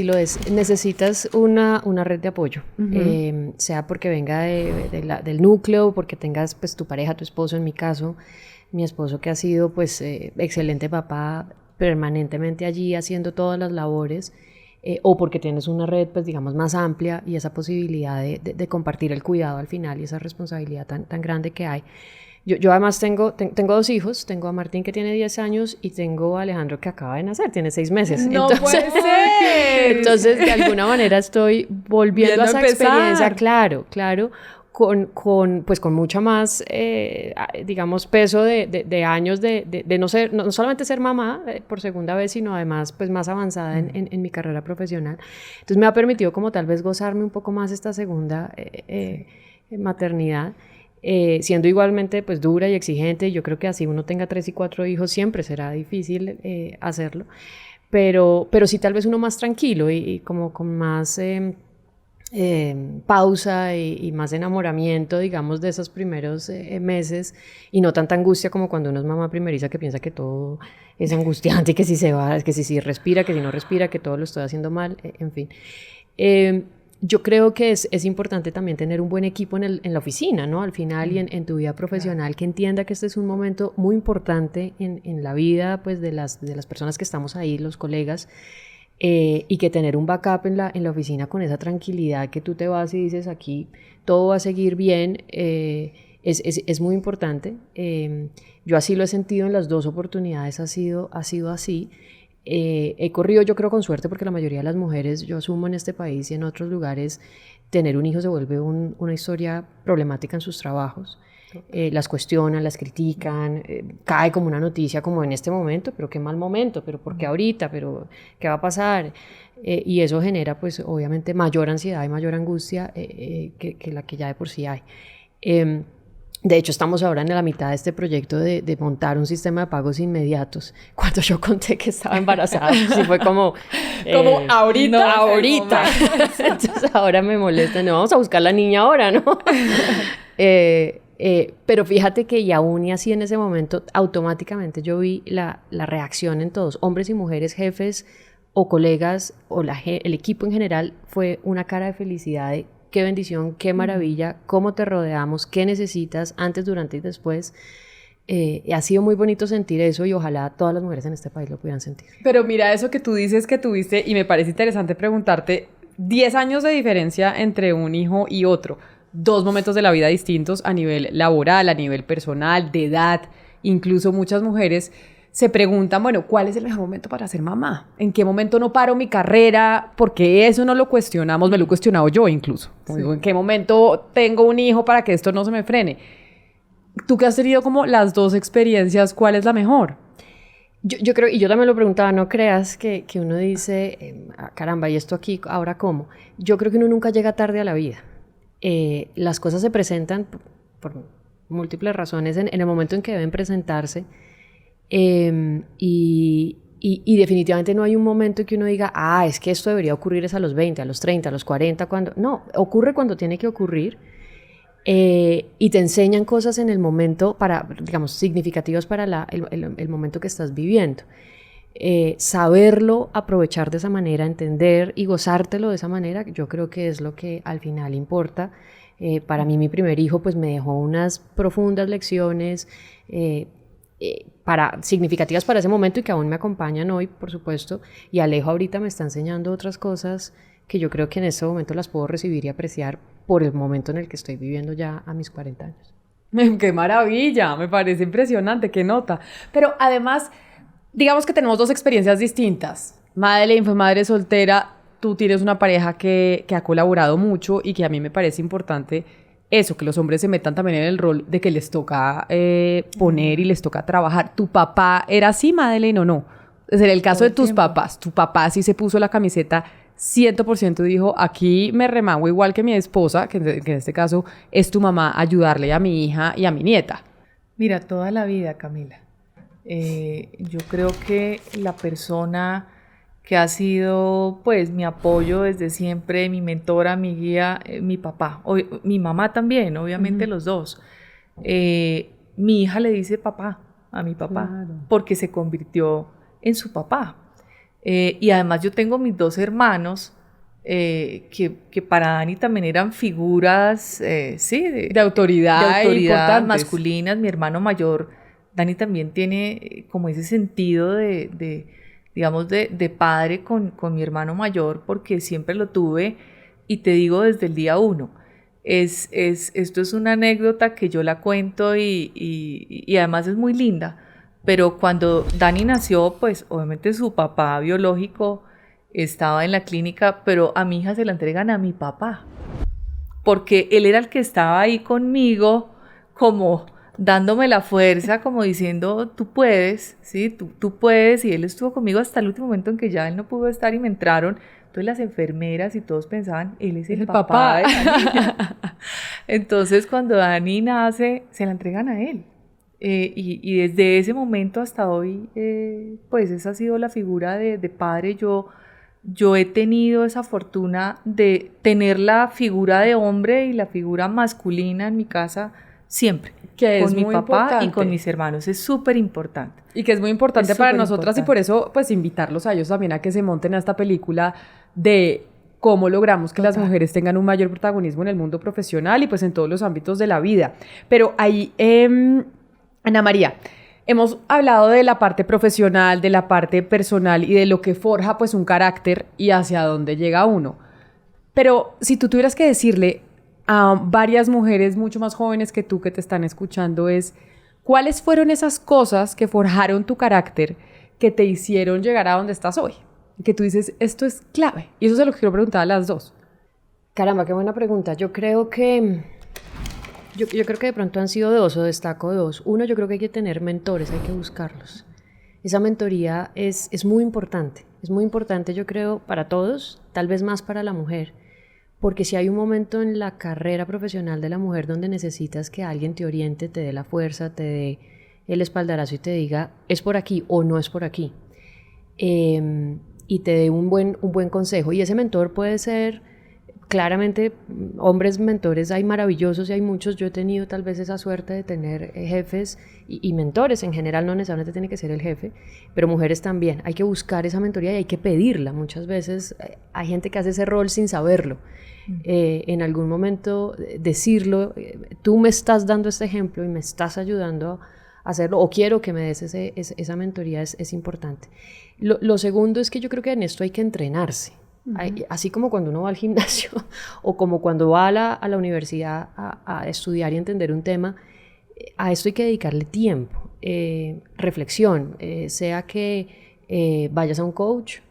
Necesitas una red de apoyo, sea porque venga del núcleo, porque tengas pues tu pareja, tu esposo, en mi caso, mi esposo que ha sido pues excelente papá, permanentemente allí haciendo todas las labores, o porque tienes una red pues digamos más amplia y esa posibilidad de compartir el cuidado al final y esa responsabilidad tan grande que hay. Yo además tengo 2 hijos, tengo a Martín que tiene 10 años y tengo a Alejandro que acaba de nacer, tiene 6 meses. ¡No puede ser! Entonces, de alguna manera estoy volviendo a esa experiencia, claro, con mucha más, digamos, peso de años de no solamente ser mamá por segunda vez, sino además pues más avanzada en mi carrera profesional. Entonces me ha permitido como tal vez gozarme un poco más esta segunda maternidad. Siendo igualmente pues dura y exigente, yo creo que así uno tenga 3 y 4 hijos siempre será difícil hacerlo, pero sí tal vez uno más tranquilo y como con más pausa y más enamoramiento, digamos, de esos primeros meses y no tanta angustia como cuando uno es mamá primeriza que piensa que todo es angustiante y que si se va, que si respira, que si no respira, que todo lo estoy haciendo mal, en fin. Yo creo que es importante también tener un buen equipo en la oficina, ¿no? Al final y en tu vida profesional, que entienda que este es un momento muy importante en la vida pues, de las personas que estamos ahí, los colegas, y que tener un backup en la oficina con esa tranquilidad que tú te vas y dices aquí todo va a seguir bien, es muy importante. Yo así lo he sentido en las 2 oportunidades, ha sido así. He corrido yo creo con suerte porque la mayoría de las mujeres, yo asumo en este país y en otros lugares, tener un hijo se vuelve una historia problemática en sus trabajos. Las cuestionan, las critican, cae como una noticia como en este momento, pero qué mal momento, pero ¿por qué ahorita? ¿Pero qué va a pasar? Y eso genera pues obviamente mayor ansiedad y mayor angustia que la que ya de por sí hay. De hecho, estamos ahora en la mitad de este proyecto de montar un sistema de pagos inmediatos. Cuando yo conté que estaba embarazada, sí fue como ahorita. Entonces ahora me molesta, no, vamos a buscar la niña ahora, ¿no? Pero fíjate que y aún y así en ese momento, automáticamente yo vi la reacción en todos, hombres y mujeres, jefes o colegas, o el equipo en general, fue una cara de felicidad de qué bendición, qué maravilla, cómo te rodeamos, qué necesitas antes, durante y después. Ha sido muy bonito sentir eso y ojalá todas las mujeres en este país lo pudieran sentir. Pero mira eso que tú dices que tuviste y me parece interesante preguntarte, 10 años de diferencia entre un hijo y otro, 2 momentos de la vida distintos a nivel laboral, a nivel personal, de edad, incluso muchas mujeres se preguntan, bueno, ¿cuál es el mejor momento para ser mamá? ¿En qué momento no paro mi carrera? Porque eso no lo cuestionamos, me lo he cuestionado yo incluso. Sí. Digo, ¿en qué momento tengo un hijo para que esto no se me frene? Tú que has tenido como las 2 experiencias, ¿cuál es la mejor? Yo creo, y yo también lo preguntaba, no creas que uno dice, caramba, ¿y esto aquí ahora cómo? Yo creo que uno nunca llega tarde a la vida. Las cosas se presentan por múltiples razones en el momento en que deben presentarse. Y definitivamente no hay un momento en que uno diga, es que esto debería ocurrir es a los 20, a los 30, a los 40, cuando... No, ocurre cuando tiene que ocurrir, y te enseñan cosas en el momento, digamos, significativas para el momento que estás viviendo. Saberlo, aprovechar de esa manera, entender y gozártelo de esa manera, yo creo que es lo que al final importa. Para mí mi primer hijo pues me dejó unas profundas lecciones, significativas para ese momento y que aún me acompañan hoy, por supuesto, y Alejo ahorita me está enseñando otras cosas que yo creo que en este momento las puedo recibir y apreciar por el momento en el que estoy viviendo ya a mis 40 años. ¡Qué maravilla! Me parece impresionante, qué nota. Pero además, digamos que tenemos 2 experiencias distintas. Madeleine fue madre soltera, tú tienes una pareja que ha colaborado mucho y que a mí me parece importante eso, que los hombres se metan también en el rol de que les toca poner y les toca trabajar. ¿Tu papá era así, Madeleine, o no? Es en el caso de tus papás, tu papá sí se puso la camiseta 100% y dijo, aquí me remango igual que mi esposa, que en este caso es tu mamá, ayudarle a mi hija y a mi nieta. Mira, toda la vida, Camila. Yo creo que la persona que ha sido pues mi apoyo desde siempre, mi mentora, mi guía, mi papá, mi mamá también, obviamente los dos. Mi hija le dice papá a mi papá, claro, porque se convirtió en su papá. Y además yo tengo mis 2 hermanos que para Dani también eran figuras sí, de autoridad masculinas. Mi hermano mayor, Dani, también tiene como ese sentido digamos, de padre con mi hermano mayor, porque siempre lo tuve, y te digo desde el día 1. Esto es una anécdota que yo la cuento y además es muy linda, pero cuando Dani nació, pues obviamente su papá biológico estaba en la clínica, pero a mi hija se la entregan a mi papá, porque él era el que estaba ahí conmigo, como dándome la fuerza, como diciendo, tú puedes, ¿sí? Tú puedes, y él estuvo conmigo hasta el último momento en que ya él no pudo estar y me entraron. Entonces las enfermeras y todos pensaban, él es el papá de la niña. Entonces cuando Dani nace, se la entregan a él. Y desde ese momento hasta hoy, pues esa ha sido la figura de padre. Yo he tenido esa fortuna de tener la figura de hombre y la figura masculina en mi casa siempre, que con es mi muy papá importante. Y con mis hermanos, es súper importante. Y que es muy importante Es para súper nosotras, importante. y por eso pues invitarlos a ellos también a que se monten a esta película de cómo logramos que las mujeres tengan un mayor protagonismo en el mundo profesional y pues en todos los ámbitos de la vida. Pero ahí, Ana María, hemos hablado de la parte profesional, de la parte personal y de lo que forja pues un carácter y hacia dónde llega uno. Pero si tú tuvieras que decirle a varias mujeres mucho más jóvenes que tú que te están escuchando, ¿cuáles fueron esas cosas que forjaron tu carácter, que te hicieron llegar a donde estás hoy? Que tú dices, esto es clave. Y eso se lo quiero preguntar a las dos. Caramba, qué buena pregunta. Yo creo que de pronto han sido 2, o destaco 2. Uno, yo creo que hay que tener mentores, hay que buscarlos. Esa mentoría es muy importante. Es muy importante, yo creo, para todos, tal vez más para la mujer. Porque si hay un momento en la carrera profesional de la mujer donde necesitas que alguien te oriente, te dé la fuerza, te dé el espaldarazo y te diga, es por aquí o no es por aquí. Y te dé un buen consejo. Y ese mentor puede ser, claramente, hombres mentores hay maravillosos y hay muchos. Yo he tenido tal vez esa suerte de tener jefes y mentores. En general no necesariamente tiene que ser el jefe, pero mujeres también. Hay que buscar esa mentoría y hay que pedirla. Muchas veces hay gente que hace ese rol sin saberlo. En algún momento decirlo, tú me estás dando este ejemplo y me estás ayudando a hacerlo, o quiero que me des esa mentoría, es importante. Lo segundo es que yo creo que en esto hay que entrenarse. Así como cuando uno va al gimnasio o como cuando va a la universidad a estudiar y entender un tema, a esto hay que dedicarle tiempo, reflexión, sea que vayas a un coach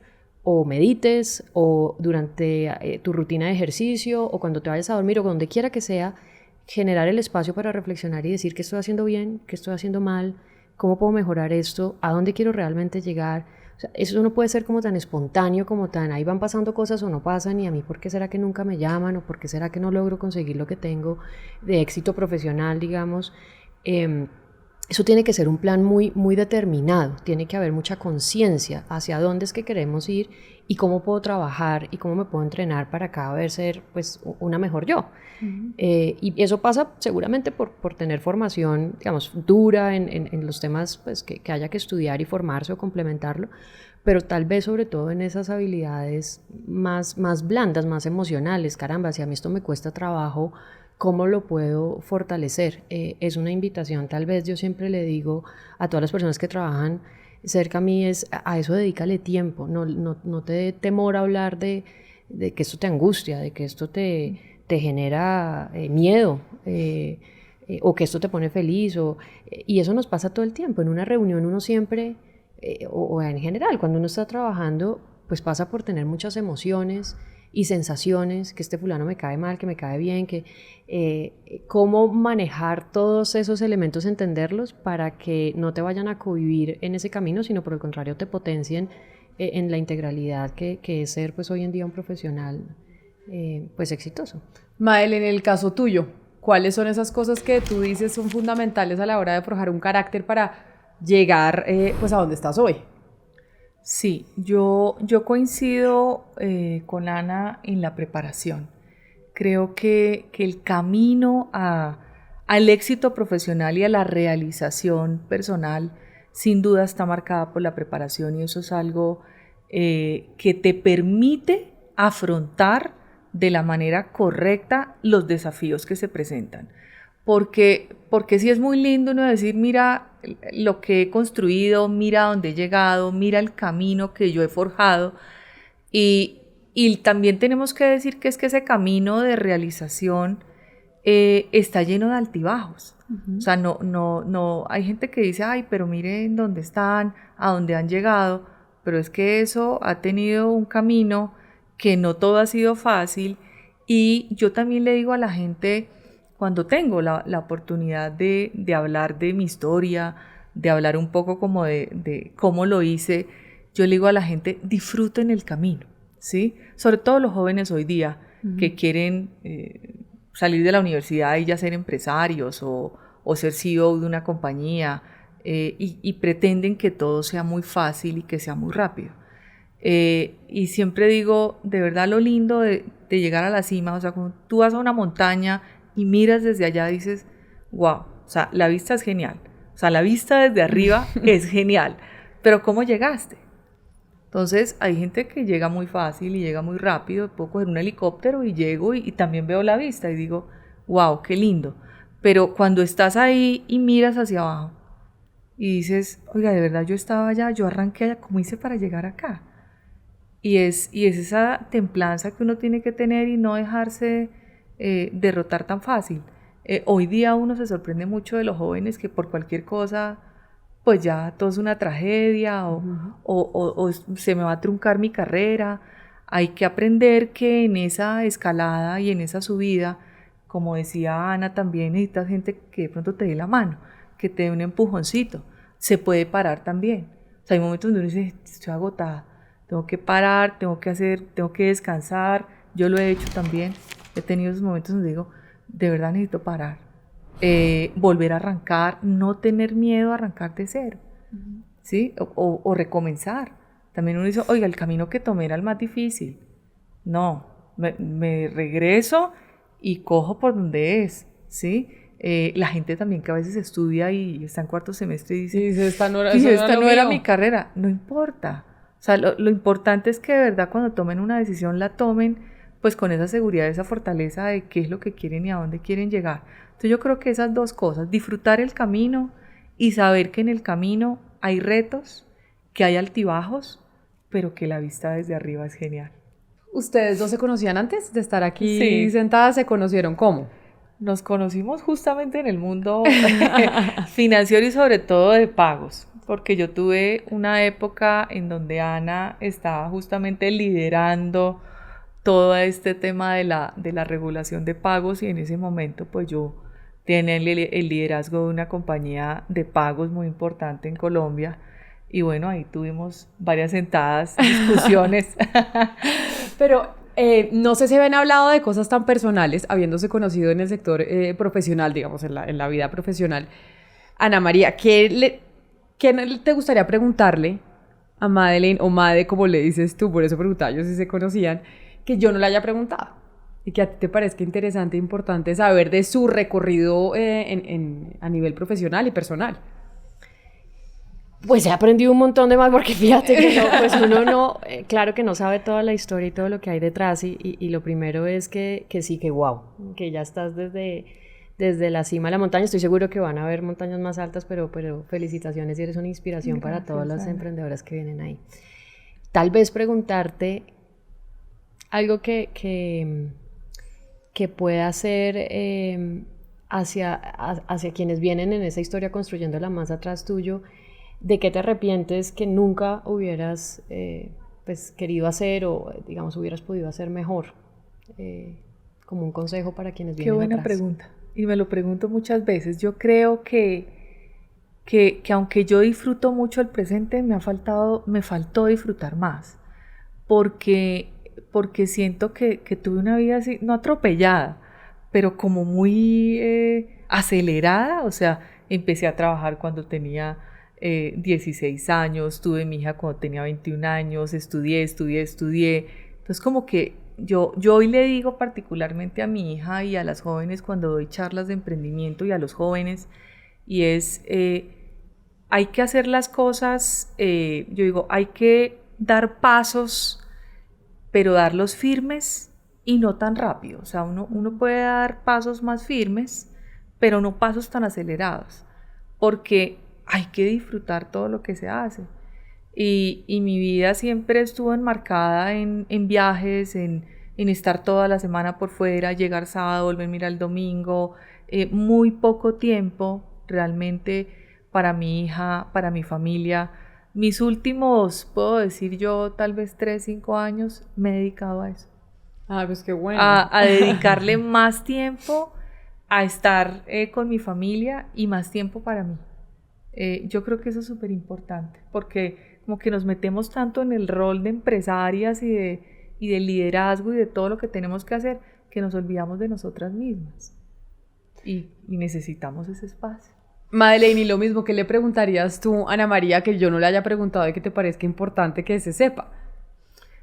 o medites o durante tu rutina de ejercicio o cuando te vayas a dormir o donde quiera que sea, generar el espacio para reflexionar y decir qué estoy haciendo bien, qué estoy haciendo mal, cómo puedo mejorar esto, a dónde quiero realmente llegar. O sea, eso no puede ser como tan espontáneo, como tan ahí van pasando cosas o no pasan, y a mí por qué será que nunca me llaman o por qué será que no logro conseguir lo que tengo de éxito profesional, digamos. Eso tiene que ser un plan muy, muy determinado, tiene que haber mucha conciencia hacia dónde es que queremos ir y cómo puedo trabajar y cómo me puedo entrenar para cada vez ser pues una mejor yo. Y eso pasa seguramente por tener formación, digamos, dura en los temas pues, que haya que estudiar y formarse o complementarlo, pero tal vez sobre todo en esas habilidades más blandas, más emocionales. Caramba, si a mí esto me cuesta trabajo, ¿cómo lo puedo fortalecer? Es una invitación, tal vez yo siempre le digo a todas las personas que trabajan cerca a mí, a eso dedícale tiempo, no te dé temor a hablar de que esto te angustia, de que esto te genera miedo, o que esto te pone feliz, y eso nos pasa todo el tiempo. En una reunión uno siempre, o en general, cuando uno está trabajando, pues pasa por tener muchas emociones y sensaciones, que este fulano me cae mal, que me cae bien, cómo manejar todos esos elementos, entenderlos para que no te vayan a convivir en ese camino, sino por el contrario te potencien en la integralidad que es ser pues hoy en día un profesional pues exitoso. Mael, en el caso tuyo, ¿cuáles son esas cosas que tú dices son fundamentales a la hora de forjar un carácter para llegar pues a donde estás hoy? Sí, yo coincido con Ana en la preparación. Creo que el camino al éxito profesional y a la realización personal sin duda está marcada por la preparación, y eso es algo que te permite afrontar de la manera correcta los desafíos que se presentan. Porque sí es muy lindo uno decir, mira lo que he construido, mira dónde he llegado, mira el camino que yo he forjado, y también tenemos que decir que es que ese camino de realización está lleno de altibajos. O sea, no, hay gente que dice, ay, pero miren dónde están, a dónde han llegado, pero es que eso ha tenido un camino que no todo ha sido fácil. Y yo también le digo a la gente, cuando tengo la oportunidad de hablar de mi historia, de hablar un poco como de cómo lo hice, yo le digo a la gente, disfruten el camino, ¿sí? Sobre todo los jóvenes hoy día que quieren salir de la universidad y ya ser empresarios o ser CEO de una compañía, y pretenden que todo sea muy fácil y que sea muy rápido. Y siempre digo, de verdad lo lindo de llegar a la cima, o sea, cuando tú vas a una montaña y miras desde allá, dices, wow, o sea, la vista es genial, o sea, la vista desde arriba es genial, pero ¿cómo llegaste? Entonces hay gente que llega muy fácil y llega muy rápido, puedo coger un helicóptero y llego y también veo la vista y digo, wow, qué lindo. Pero cuando estás ahí y miras hacia abajo y dices, oiga, de verdad yo estaba allá, yo arranqué allá, ¿cómo hice para llegar acá? Y es esa templanza que uno tiene que tener y no dejarse derrotar tan fácil. Hoy día uno se sorprende mucho de los jóvenes que por cualquier cosa, pues ya todo es una tragedia o se me va a truncar mi carrera. Hay que aprender que en esa escalada y en esa subida, como decía Ana, también necesitas gente que de pronto te dé la mano, que te dé un empujoncito. Se puede parar también. O sea, hay momentos donde uno dice, estoy agotada, tengo que parar, tengo que descansar. Yo lo he hecho también. He tenido esos momentos donde digo, de verdad necesito parar, volver a arrancar, no tener miedo a arrancar de cero, ¿sí? O recomenzar. También uno dice, oiga, el camino que tomé era el más difícil. No, me regreso y cojo por donde es, ¿sí? La gente también que a veces estudia y está en cuarto semestre y dice, esta no era mi carrera. No importa. O sea, lo importante es que de verdad cuando tomen una decisión la tomen pues con esa seguridad, esa fortaleza de qué es lo que quieren y a dónde quieren llegar. Entonces yo creo que esas dos cosas, disfrutar el camino y saber que en el camino hay retos, que hay altibajos, pero que la vista desde arriba es genial. ¿Ustedes dos se conocían antes de estar aquí sentadas? ¿Se conocieron cómo? Nos conocimos justamente en el mundo financiero y sobre todo de pagos, porque yo tuve una época en donde Ana estaba justamente liderando todo este tema de la regulación de pagos, y en ese momento pues yo tenía el liderazgo de una compañía de pagos muy importante en Colombia, y bueno, ahí tuvimos varias sentadas, discusiones. Pero no sé si habían hablado de cosas tan personales, habiéndose conocido en el sector profesional, digamos, en la vida profesional. Ana María, ¿qué te gustaría preguntarle a Madeleine, o Made, como le dices tú, por eso preguntaba yo si se conocían, que yo no le haya preguntado y que a ti te parezca interesante e importante saber de su recorrido a nivel profesional y personal? Pues he aprendido un montón de más, porque fíjate que pues uno no, claro que no sabe toda la historia y todo lo que hay detrás, y lo primero es que sí, que wow, que ya estás desde la cima de la montaña. Estoy seguro que van a haber montañas más altas, pero felicitaciones, y eres una inspiración para todas las emprendedoras que vienen ahí. Tal vez preguntarte algo que pueda ser hacia quienes vienen en esa historia construyéndola más atrás tuyo. ¿De qué te arrepientes que nunca hubieras pues querido hacer, o digamos hubieras podido hacer mejor? Como un consejo para quienes vienen atrás. Qué buena pregunta, y me lo pregunto muchas veces. Yo creo que aunque yo disfruto mucho el presente, me faltó disfrutar más, porque siento que tuve una vida así, no atropellada, pero como muy acelerada. O sea, empecé a trabajar cuando tenía 16 años, tuve mi hija cuando tenía 21 años, estudié. Entonces como que yo hoy le digo particularmente a mi hija y a las jóvenes cuando doy charlas de emprendimiento y a los jóvenes, y es, hay que hacer las cosas, yo digo, hay que dar pasos, pero darlos firmes y no tan rápido. O sea, uno puede dar pasos más firmes, pero no pasos tan acelerados, porque hay que disfrutar todo lo que se hace. Y mi vida siempre estuvo enmarcada en viajes, en estar toda la semana por fuera, llegar sábado, volver a ir al domingo, muy poco tiempo realmente para mi hija, para mi familia. Mis últimos, puedo decir yo, tal vez 3, 5 años, me he dedicado a eso. Ah, pues qué bueno. A dedicarle más tiempo a estar con mi familia y más tiempo para mí. Yo creo que eso es súper importante, porque como que nos metemos tanto en el rol de empresarias y de liderazgo y de todo lo que tenemos que hacer, que nos olvidamos de nosotras mismas. Y necesitamos ese espacio. Madeleine, y lo mismo, ¿qué le preguntarías tú, Ana María, que yo no le haya preguntado y que te parezca importante que se sepa?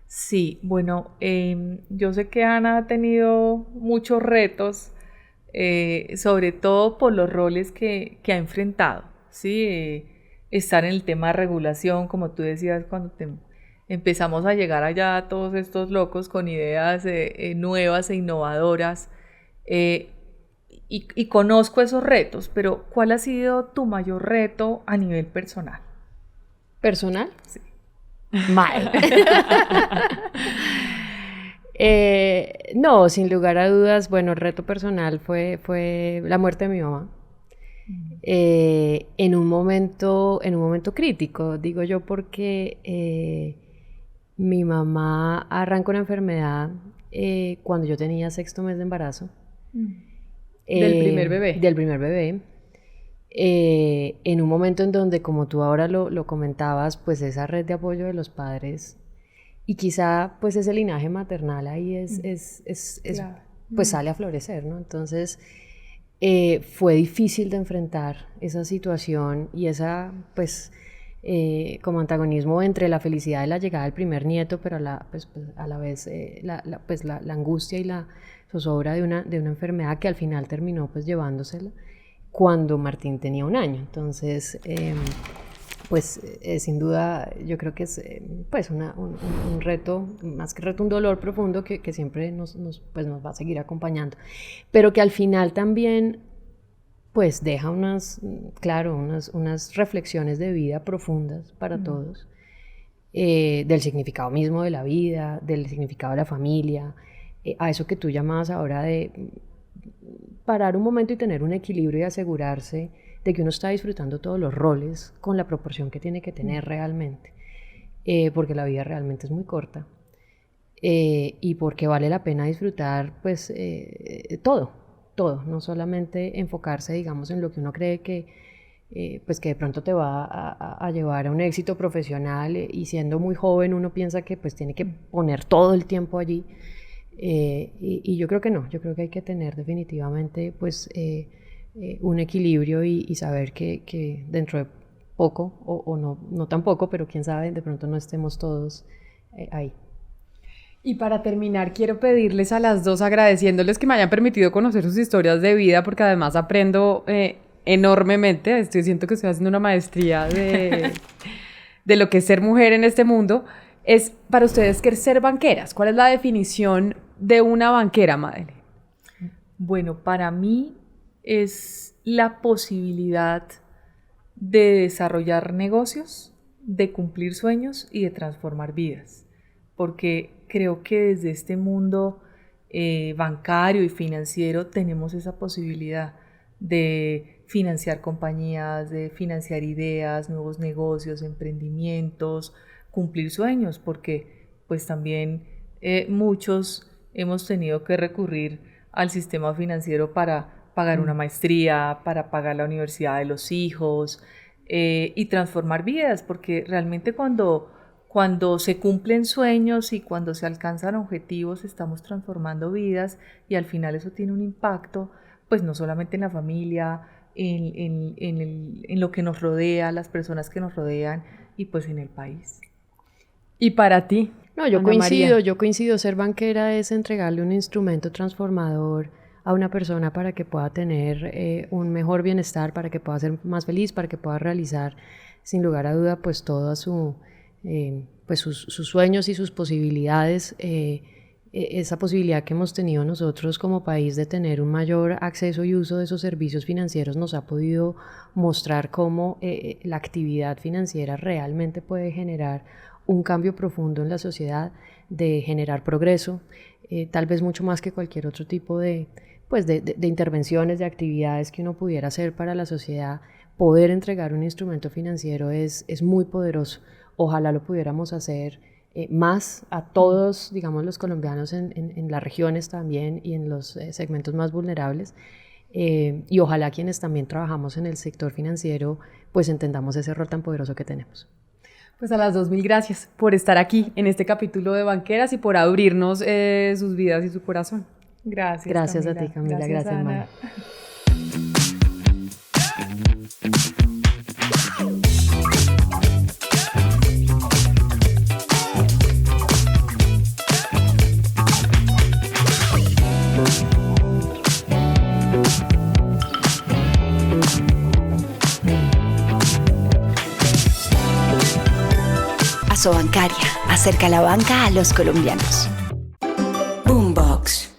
Sí, bueno, yo sé que Ana ha tenido muchos retos, sobre todo por los roles que ha enfrentado, ¿sí? Estar en el tema de regulación, como tú decías, cuando empezamos a llegar allá todos estos locos con ideas nuevas e innovadoras, y conozco esos retos, pero ¿cuál ha sido tu mayor reto a nivel personal? ¿Personal? Sí. Mal. No, sin lugar a dudas, bueno, el reto personal fue la muerte de mi mamá. En un momento crítico, digo yo, porque mi mamá arrancó una enfermedad cuando yo tenía 6º mes de embarazo. ¿Del primer bebé? Del primer bebé. En un momento en donde, como tú ahora lo comentabas, pues esa red de apoyo de los padres y quizá pues ese linaje maternal ahí Claro. pues sale a florecer, ¿no? Entonces fue difícil de enfrentar esa situación y esa pues como antagonismo entre la felicidad de la llegada del primer nieto, pero a la vez la angustia y la zozobra de una enfermedad que al final terminó pues llevándosela cuando Martín tenía 1 año. Entonces, sin duda, yo creo que es pues un reto, más que reto, un dolor profundo que siempre nos va a seguir acompañando, pero que al final también pues deja unas reflexiones de vida profundas para todos, del significado mismo de la vida, del significado de la familia, a eso que tú llamabas ahora de parar un momento y tener un equilibrio y asegurarse de que uno está disfrutando todos los roles con la proporción que tiene que tener realmente, porque la vida realmente es muy corta, y porque vale la pena disfrutar pues todo, no solamente enfocarse, digamos, en lo que uno cree que pues que de pronto te va a llevar a un éxito profesional, y siendo muy joven uno piensa que pues tiene que poner todo el tiempo allí, y yo creo que no, yo creo que hay que tener definitivamente pues un equilibrio y saber que dentro de poco, o no tan poco, pero quién sabe, de pronto no estemos todos ahí. Y para terminar, quiero pedirles a las dos, agradeciéndoles que me hayan permitido conocer sus historias de vida, porque además aprendo enormemente. Siento que estoy haciendo una maestría de lo que es ser mujer en este mundo. Es para ustedes, ¿qué es ser banqueras? ¿Cuál es la definición de una banquera, Madeleine? Bueno, para mí es la posibilidad de desarrollar negocios, de cumplir sueños y de transformar vidas, porque creo que desde este mundo bancario y financiero tenemos esa posibilidad de financiar compañías, de financiar ideas, nuevos negocios, emprendimientos, cumplir sueños, porque pues también muchos hemos tenido que recurrir al sistema financiero para pagar una maestría, para pagar la universidad de los hijos, y transformar vidas, porque realmente cuando se cumplen sueños y cuando se alcanzan objetivos, estamos transformando vidas, y al final eso tiene un impacto, pues no solamente en la familia, en lo que nos rodea, las personas que nos rodean y pues en el país. ¿Y para ti? No, yo Ana María. coincido, ser banquera es entregarle un instrumento transformador a una persona para que pueda tener un mejor bienestar, para que pueda ser más feliz, para que pueda realizar, sin lugar a duda, pues todas sus sueños y sus posibilidades. Esa posibilidad que hemos tenido nosotros como país de tener un mayor acceso y uso de esos servicios financieros nos ha podido mostrar cómo la actividad financiera realmente puede generar un cambio profundo en la sociedad, de generar progreso, tal vez mucho más que cualquier otro tipo de intervenciones, de actividades que uno pudiera hacer para la sociedad. Poder entregar un instrumento financiero es muy poderoso. Ojalá lo pudiéramos hacer más a todos, digamos, los colombianos en las regiones también y en los segmentos más vulnerables. Y ojalá quienes también trabajamos en el sector financiero pues entendamos ese rol tan poderoso que tenemos. Pues a las dos, mil gracias por estar aquí en este capítulo de Banqueras y por abrirnos sus vidas y su corazón. Gracias. Gracias Camila. a ti, Camila. Gracias, Ana. Maya. Asobancaria, acerca la banca a los colombianos. Boombox.